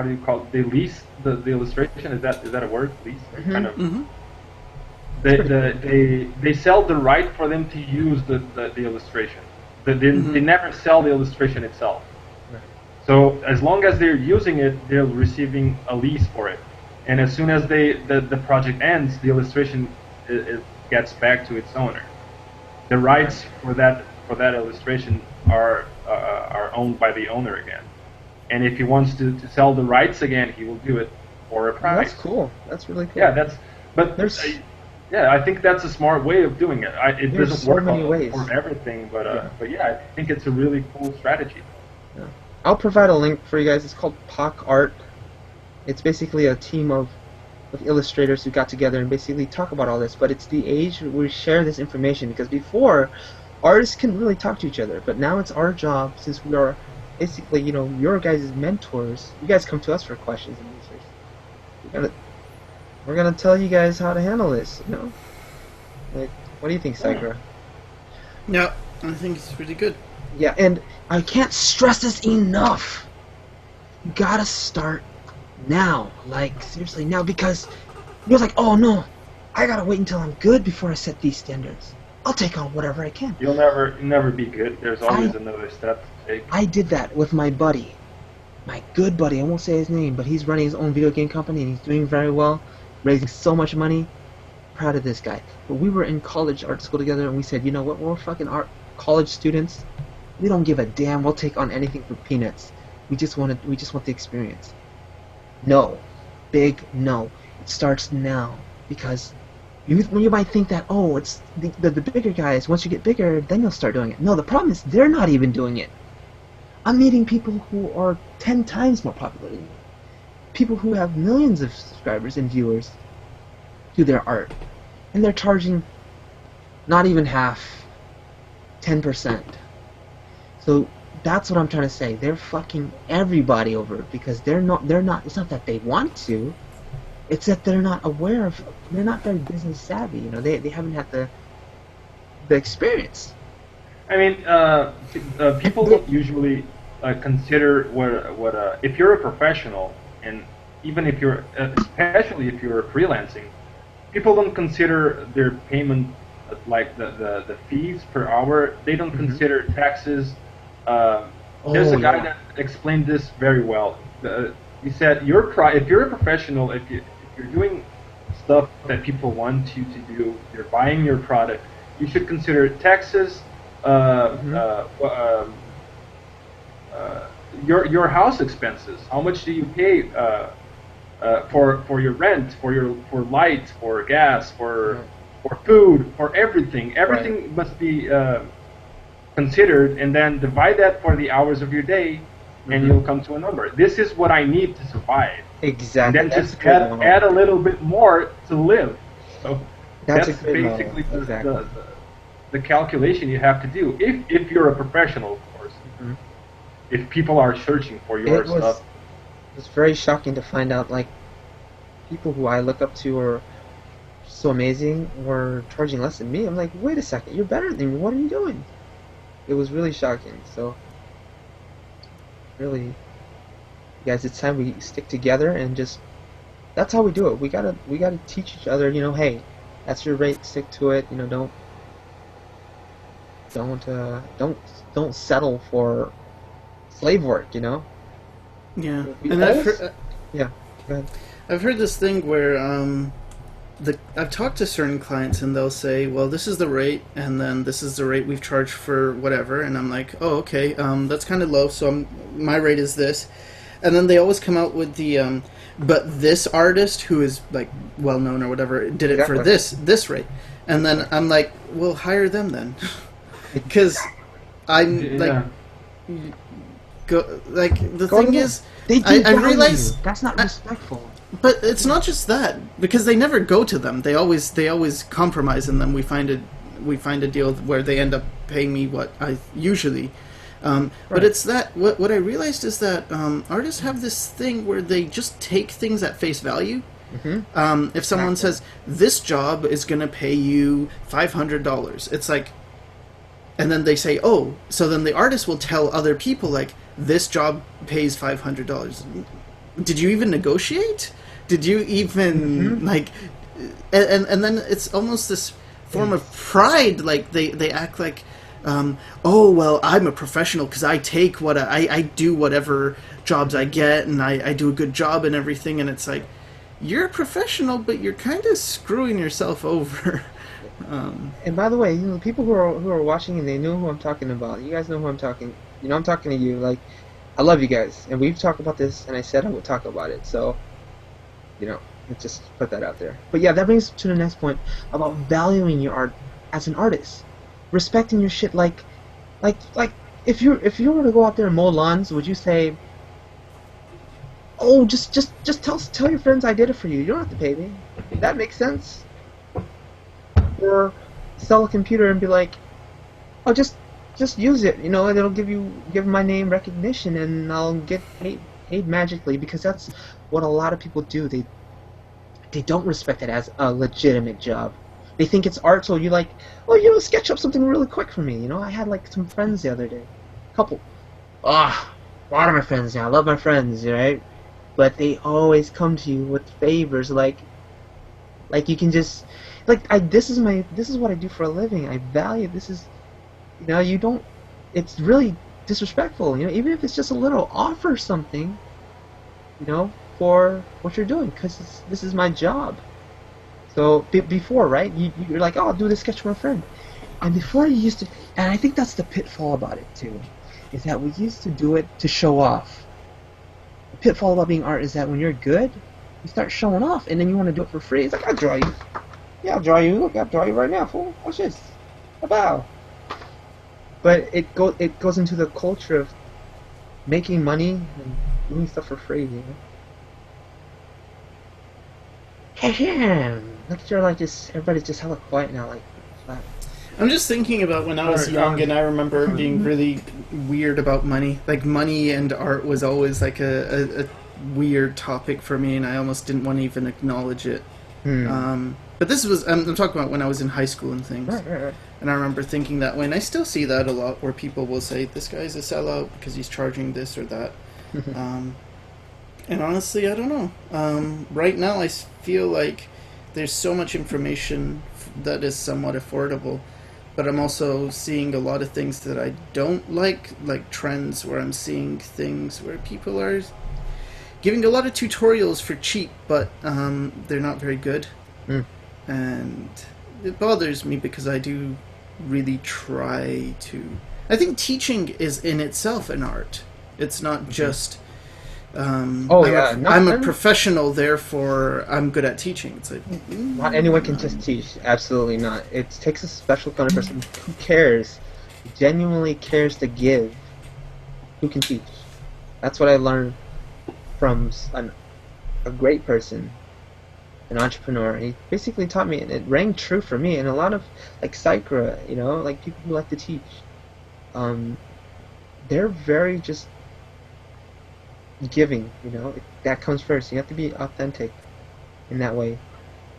do you call it? They lease the illustration. Is that a word? Lease? Mm-hmm. Kind of. Mm-hmm. They sell the right for them to use the illustration. They never sell the illustration itself. Right. So as long as they're using it, they're receiving a lease for it. And as soon as the project ends, the illustration it gets back to its owner. The rights for that illustration are owned by the owner again. And if he wants to sell the rights again, he will do it for a price. That's cool. That's really cool. Yeah, I think that's a smart way of doing it. It There's doesn't so work many ways. for everything, but Yeah. I think it's a really cool strategy. Yeah. I'll provide a link for you guys. It's called POC Art. It's basically a team of illustrators who got together and basically talk about all this. But it's the age where we share this information, because before, artists couldn't really talk to each other. But now it's our job, since we are basically, your guys' mentors. You guys come to us for questions and research. We're gonna tell you guys how to handle this. Like, what do you think, Sakura? Yeah, I think it's pretty good. Yeah, and I can't stress this enough. You gotta start now. Like, seriously, now, because you're like, oh no, I gotta wait until I'm good before I set these standards. I'll take on whatever I can. You'll never be good. There's always another step to take. I did that with my buddy. My good buddy, I won't say his name, but he's running his own video game company and he's doing very well, raising so much money. Proud of this guy. But we were in college art school together and we said, you know what, we're fucking college students. We don't give a damn. We'll take on anything for peanuts. We just want the experience. No. Big no. It starts now. Because you might think that, oh, it's the bigger guys. Once you get bigger, then you'll start doing it. No, the problem is they're not even doing it. I'm meeting people who are 10 times more popular than me. People who have millions of subscribers and viewers to their art. And they're charging not even half, 10%. So that's what I'm trying to say. They're fucking everybody over because they're not, it's not that they want to, it's that they're not aware of, they're not very business savvy, they haven't had the experience. I mean, people don't usually consider what if you're a professional, and even if you're, especially if you're freelancing, people don't consider their payment, like the fees per hour. They don't consider taxes. There's a guy that explained this very well. He said, if you're a professional, if you're doing stuff that people want you to do, you're buying your product, you should consider taxes, your house expenses. How much do you pay for your rent, for light, for gas, for food, for everything? Everything must be considered, and then divide that for the hours of your day, and you'll come to a number. This is what I need to survive. Exactly. And then just add a little bit more to live. So that's basically the calculation you have to do if you're a professional, of course. If people are searching for your stuff. It's very shocking to find out, like, people who I look up to are so amazing were charging less than me. I'm like, wait a second, you're better than me. What are you doing? It was really shocking. So, really, guys, it's time we stick together and just. That's how we do it. We gotta teach each other. Hey, that's your rate. Stick to it. Don't settle for slave work. Yeah, and yeah. Go ahead. I've heard this thing where I've talked to certain clients and they'll say, well, this is the rate, and then this is the rate we've charged for whatever, and I'm like, oh, okay, that's kind of low, so my rate is this. And then they always come out with the but this artist who is like well known or whatever did it for this rate. And then I'm like, well, hire them then, because I'm like, the thing is, I realize that's not respectful. But it's not just that, because they never go to them. They always compromise, and then we find a deal where they end up paying me what I usually. But it's that what I realized is that artists have this thing where they just take things at face value. Mm-hmm. If someone says this job is going to pay you $500, it's like, and then they say, oh, so then the artist will tell other people like this job pays $500. Did you even negotiate? Did you even like? And then it's almost this form of pride. Like they act like, oh well, I'm a professional because I take what I do whatever jobs I get, and I do a good job and everything. And it's like, you're a professional, but you're kind of screwing yourself over. And by the way, you know, people who are watching and they know who I'm talking about. You guys know who I'm talking. You know, I'm talking to you. Like, I love you guys, and we've talked about this, and I said I would talk about it. So, you know, let's just put that out there. But yeah, that brings us to the next point about valuing your art as an artist, respecting your shit. Like if you were to go out there and mow lawns, would you say, oh, just tell your friends I did it for you. You don't have to pay me. That makes sense. Or sell a computer and be like, oh, just use it, you know, and it'll give my name recognition, and I'll get paid magically, because that's what a lot of people do. They don't respect it as a legitimate job. They think it's art, so you like, oh, you know, sketch up something really quick for me. You know, I had like some friends the other day, couple. A lot of my friends now. I love my friends, right? But they always come to you with favors, like you can just, like, this is what I do for a living. I value this is. You know, you don't. It's really disrespectful. You know, even if it's just a little, offer something. You know, for what you're doing, because this is my job. So before, right? You're like, oh, I'll do this sketch for a friend, and before you used to, and I think that's the pitfall about it too, is that we used to do it to show off. The pitfall about being art is that when you're good, you start showing off, and then you want to do it for free. It's like, I'll draw you. Yeah, I'll draw you. Look, I'll draw you right now, fool. Watch this. A bow. But it goes into the culture of making money and doing stuff for free, you know. Look at your, like, just everybody's just hella quiet now, like flat. I'm just thinking about when I was young, and I remember being really weird about money. Like, money and art was always like a weird topic for me, and I almost didn't want to even acknowledge it. But this was, I'm talking about when I was in high school and things. Right. And I remember thinking that way, and I still see that a lot, where people will say, this guy's a sellout because he's charging this or that. And honestly, I don't know. Right now, I feel like there's so much information that is somewhat affordable, but I'm also seeing a lot of things that I don't like trends where I'm seeing things where people are giving a lot of tutorials for cheap, but they're not very good. And it bothers me because I do really try to. I think teaching is in itself an art. It's not just. I'm a professional, therefore I'm good at teaching. It's like not anyone can just teach. Absolutely not. It takes a special kind of person who cares, genuinely cares to give, who can teach. That's what I learned from a great person. An entrepreneur, and he basically taught me, and it rang true for me, and a lot of, like, Psychra, you know, like, people who like to teach, they're very just giving, you know, that comes first. You have to be authentic in that way,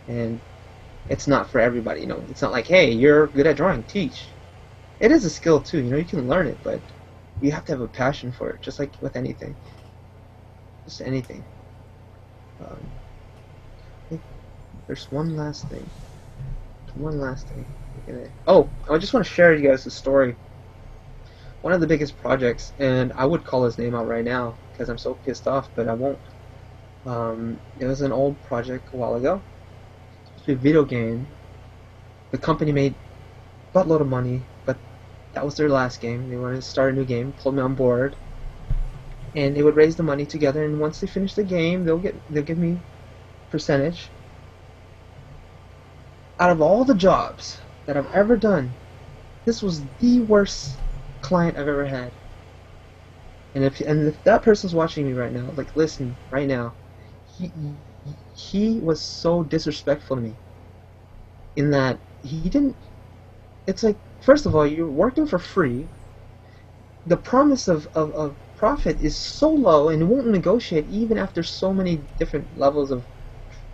and it's not for everybody, you know, it's not like, hey, you're good at drawing, teach. It is a skill too, you know, you can learn it, but you have to have a passion for it, just like with anything, just anything. There's one last thing. Oh, I just want to share with you guys a story. One of the biggest projects, and I would call his name out right now because I'm so pissed off, but I won't. It was an old project a while ago. It's a video game. The company made a buttload of money, but that was their last game. They wanted to start a new game, pulled me on board. and they would raise the money together. And once they finish the game, they'll give me percentage. Out of all the jobs that I've ever done, this was the worst client I've ever had. And if that person's watching me right now, like listen right now, he was so disrespectful to me. In that he didn't. It's like, first of all, you're working for free. The promise of profit is so low, and it won't negotiate even after so many different levels of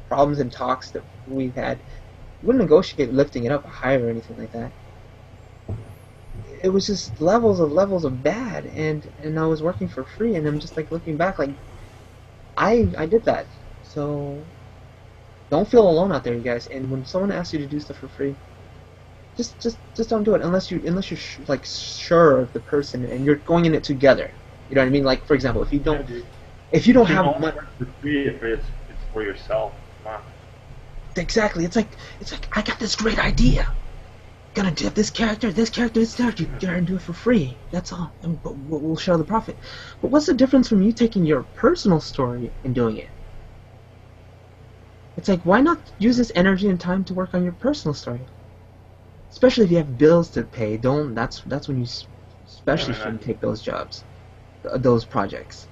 problems and talks that we've had. It wouldn't negotiate lifting it up higher or anything like that. It was just levels of bad, and I was working for free, and I'm just like looking back, like I did that. So don't feel alone out there, you guys. And when someone asks you to do stuff for free, just don't do it unless you're like sure of the person and you're going in it together. You know what I mean? Like, for example, if you don't have money for free, if it's for yourself. Come on. Exactly. It's like I got this great idea. Gonna do this character, this character, this character. You gotta do it for free. That's all. And we'll share the profit. But what's the difference from you taking your personal story and doing it? It's like, why not use this energy and time to work on your personal story? Especially if you have bills to pay. That's when you especially shouldn't take those jobs, those projects.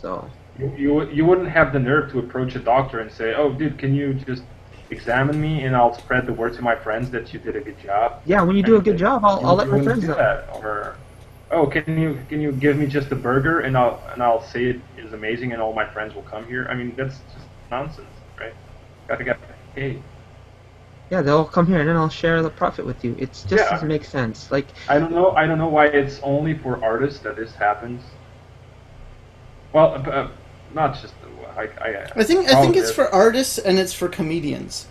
So you wouldn't have the nerve to approach a doctor and say, "Oh, dude, can you just examine me and I'll spread the word to my friends that you did a good job." Yeah, when you do a good job, I'll let my friends know. Or, oh, can you give me just a burger and I'll say it is amazing and all my friends will come here. I mean, that's just nonsense, right? Gotta get paid. Yeah, they'll come here and then I'll share the profit with you. It just doesn't make sense. Like, I don't know why it's only for artists that this happens. Well, not just I think it's for artists and it's for comedians.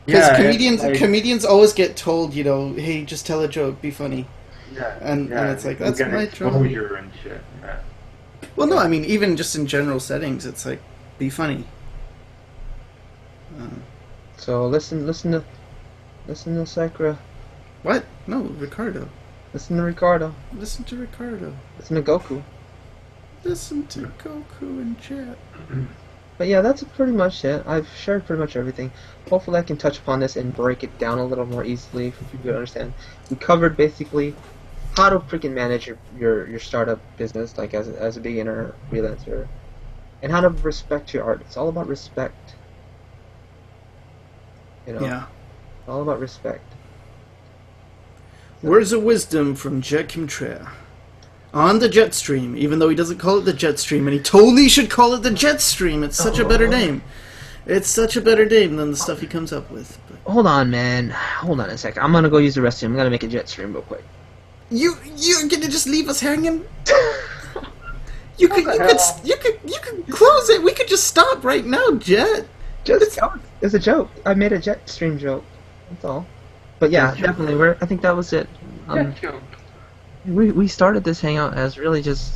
Because comedians always get told, you know, hey, just tell a joke, be funny. Yeah. And it's like, that's my job. Exposure and shit. Yeah. Well, no, I mean, even just in general settings, it's like, be funny. So listen to Sakura. What? No, Ricardo. Listen to Ricardo. Listen to Ricardo. Listen to Goku. Listen to Goku and chat. But yeah, that's pretty much it. I've shared pretty much everything. Hopefully I can touch upon this and break it down a little more easily for people to understand. We covered basically how to freaking manage your startup business, like as a beginner freelancer, and how to respect your art. It's all about respect. You know? Yeah. It's all about respect. Words of wisdom from Jet Kimtrea. On the jet stream, even though he doesn't call it the jet stream, and he totally should call it the jet stream. It's such a better name. It's such a better name than the stuff he comes up with. But. Hold on, man. Hold on a second. I'm gonna go use the restroom. I'm gonna make a jet stream real quick. You're gonna just leave us hanging? You could close it. We could just stop right now, Jet. It's a joke. I made a jet stream joke. That's all. But yeah, definitely. I think that was it. Joke. We started this hangout as really just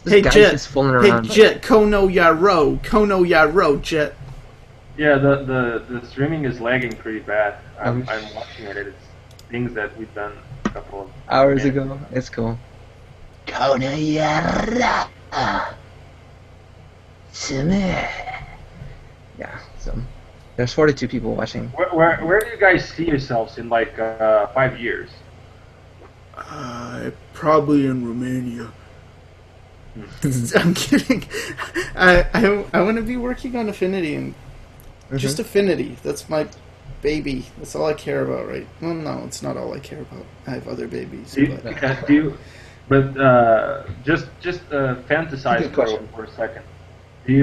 hey guys Jet, just fooling around. Hey Jet, Kono Yaro, Jet. Yeah, the streaming is lagging pretty bad. I'm watching it. It's things that we've done a couple of hours ago. It's cool. Kono Yaro. Yeah, so there's 42 people watching. Where do you guys see yourselves in like 5 years? Probably in Romania. I'm kidding. I want to be working on Affinity and just Affinity. That's my baby. That's all I care about, right? Well, no, it's not all I care about. I have other babies. Just fantasize for a second. Do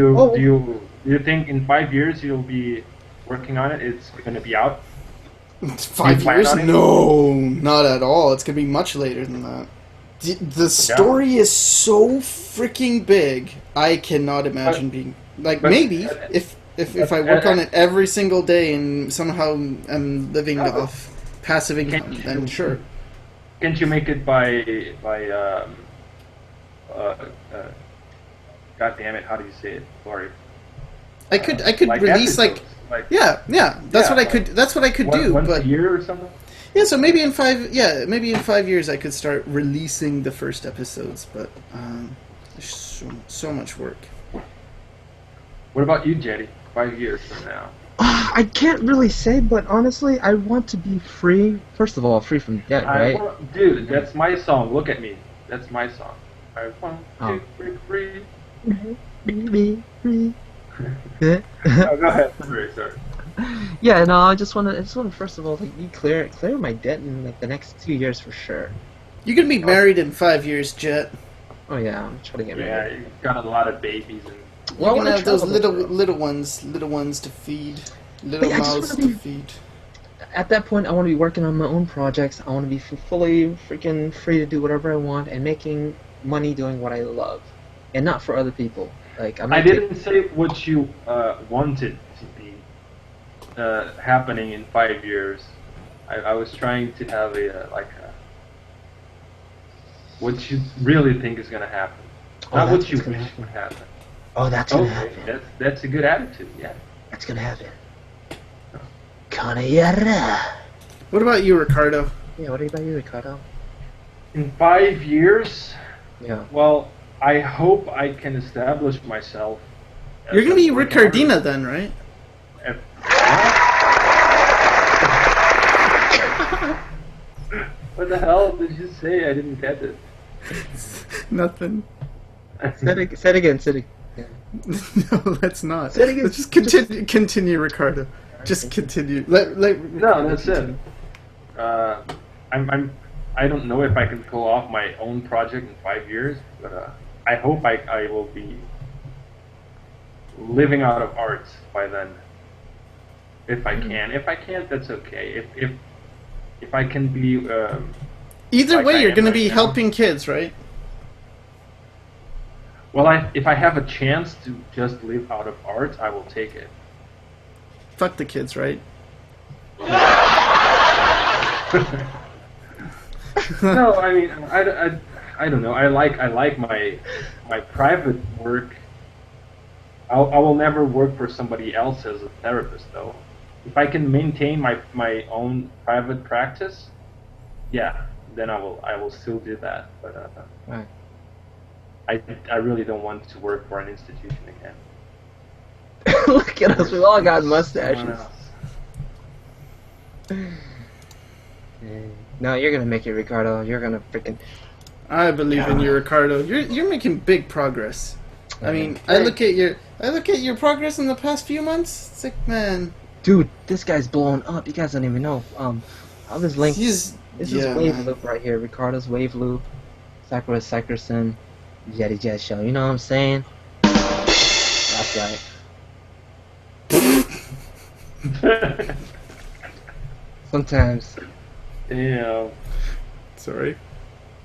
you think in 5 years you'll be working on it? It's going to be out? 5 years? No, not at all. It's going to be much later than that. The story is so freaking big. I cannot imagine being maybe if I work on it every single day and somehow I'm living off passive income, then sure. Can't you make it by God damn it, how do you say it? Sorry. I could release episodes, That's what I could do. Once but a year or something. Yeah, so maybe in 5 years I could start releasing the first episodes, but there's so much work. What about you, Jetty? 5 years from now. I can't really say, but honestly, I want to be free. First of all, free from debt, right? Dude, that's my song. Look at me. That's my song. I want to break free. Free. Oh, go ahead. Sorry. Yeah, no, I just want to first of all like clear my debt in like the next 2 years for sure. You're gonna be married in 5 years, Jet. Oh yeah, I'm trying to get married. Yeah, you've got a lot of babies and. You're gonna have those little ones to feed, mouths to feed. At that point, I want to be working on my own projects. I want to be fully freaking free to do whatever I want and making money doing what I love, and not for other people. Like I didn't say what you wanted to be happening in 5 years. I was trying to have what you really think is gonna happen, not what you wish would happen. Oh, that's gonna happen. That's a good attitude. Yeah, that's gonna happen. Kanayara. What about you, Ricardo? Yeah, what about you, Ricardo? In 5 years. Yeah. Well, I hope I can establish myself. You're gonna be Ricardina then, right? What the hell did you say? I didn't get it. Nothing. Say it again. No, let's not. Say it again. Let's just continue, Ricardo. Just continue. No, that's it. I don't know if I can pull off my own project in 5 years, but I hope I will be living out of art by then. If I can. If I can't, that's okay. If I can be. Either like way, you're going to right be now. helping kids, right? Well, if I have a chance to just live out of art, I will take it. Fuck the kids, right? No, I mean, I don't know. I like my private work. I will never work for somebody else as a therapist, though. If I can maintain my own private practice, yeah, then I will still do that. But right. I really don't want to work for an institution again. Look at us, we all got mustaches. No, you're gonna make it, Ricardo. You're gonna freaking. I believe in you, Ricardo. You're making big progress. I mean, I look at your progress in the past few months. It's like, man, dude, this guy's blowing up. You guys don't even know. I'll just link. This is Wave Loop right here. Ricardo's Wave Loop. Sakura Sakerson. Jetty Jet Show. You know what I'm saying? That's right. Sometimes. Damn. Sorry.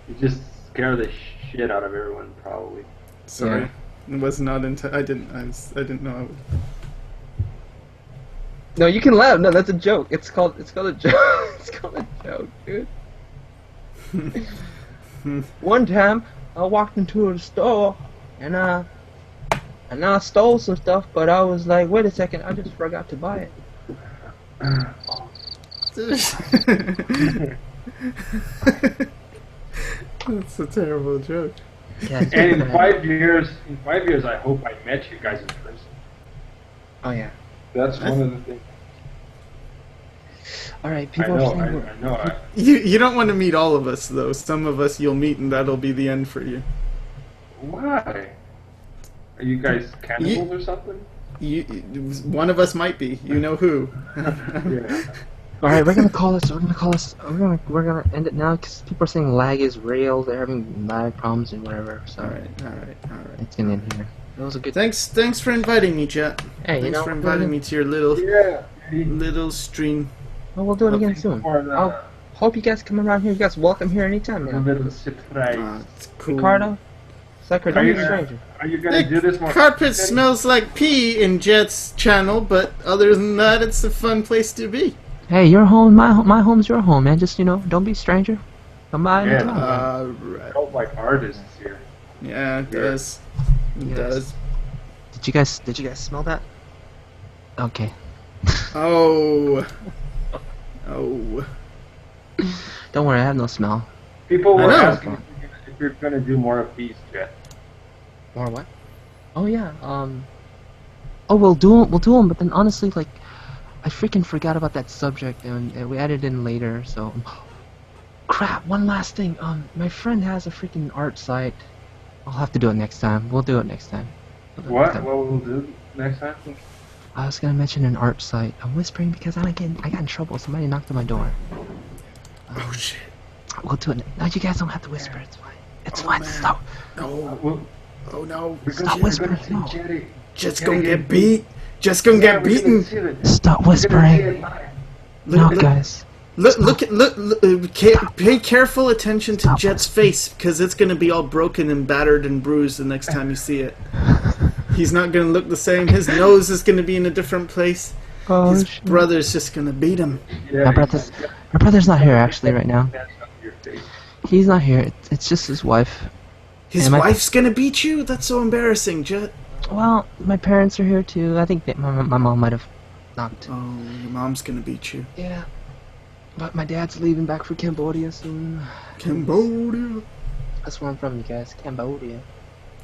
You just scare the shit out of everyone, probably. Sorry. Yeah. It was not I didn't know I would. No, you can laugh. No, that's a joke. It's called a joke. It's called a joke, dude. One time, I walked into a store and I stole some stuff, but I was like, wait a second, I just forgot to buy it. That's a terrible joke. Yeah, and in 5 years, I hope I met you guys in person. Oh yeah. That's one of the things. All right, people. I know. You don't want to meet all of us though. Some of us you'll meet, and that'll be the end for you. Why? Are you guys cannibals or something? One of us might be. You know who? Yeah. All right, we're gonna end it now because people are saying lag is real. They're having lag problems and whatever. So all right. It's gonna end here. That was a good. Thanks for inviting me, Jet. Hey, thanks for inviting me to your little stream. Well, we'll do it again soon. I hope you guys come around here. You guys welcome here anytime, man. A little surprise. It's cool. Ricardo, Sucker, don't be a stranger. Are you gonna do this more? Carpet smells like pee in Jet's channel, but other than that, it's a fun place to be. Hey, your home, my home's your home, man. Just don't be a stranger. Come by anytime. Right. I don't like artists here. Yeah, it does. It does. Did you guys smell that? Okay. Oh. Don't worry, I have no smell. People I were know. asking if you're gonna do more of these, Jet. More what? Oh yeah. Oh, we'll do them. But then honestly, like, I freaking forgot about that subject, and we added in later. So, crap. One last thing. My friend has a freaking art site. I'll have to do it next time. We'll do it next time. What? What we'll do next time? I was gonna mention an art site. I'm whispering because I got in trouble. Somebody knocked on my door. Oh shit. We'll do it. No, you guys don't have to whisper. It's fine. It's fine. Man. Stop. No. Oh no. Stop whispering. No. Jet's gonna get beat. Jet's gonna get beaten. Stop whispering. No, guys. Look, pay careful attention to Jet's face, because it's going to be all broken and battered and bruised the next time you see it. He's not going to look the same. His nose is going to be in a different place. Oh, His shit. brother's just going to beat him. My brother's not here actually right now. He's not here. It's just his wife. His wife's going to beat you? That's so embarrassing, Jet. Well, my parents are here too. I think that my mom might have knocked. Oh, your mom's going to beat you. Yeah. But my dad's leaving back for Cambodia soon. Cambodia. That's where I'm from, you guys. Cambodia.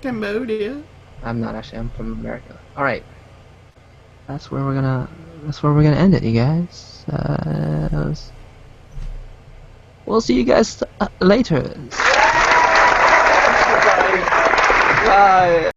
Cambodia. I'm not actually. I'm from America. All right. That's where we're gonna end it, you guys. We'll see you guys later. Bye.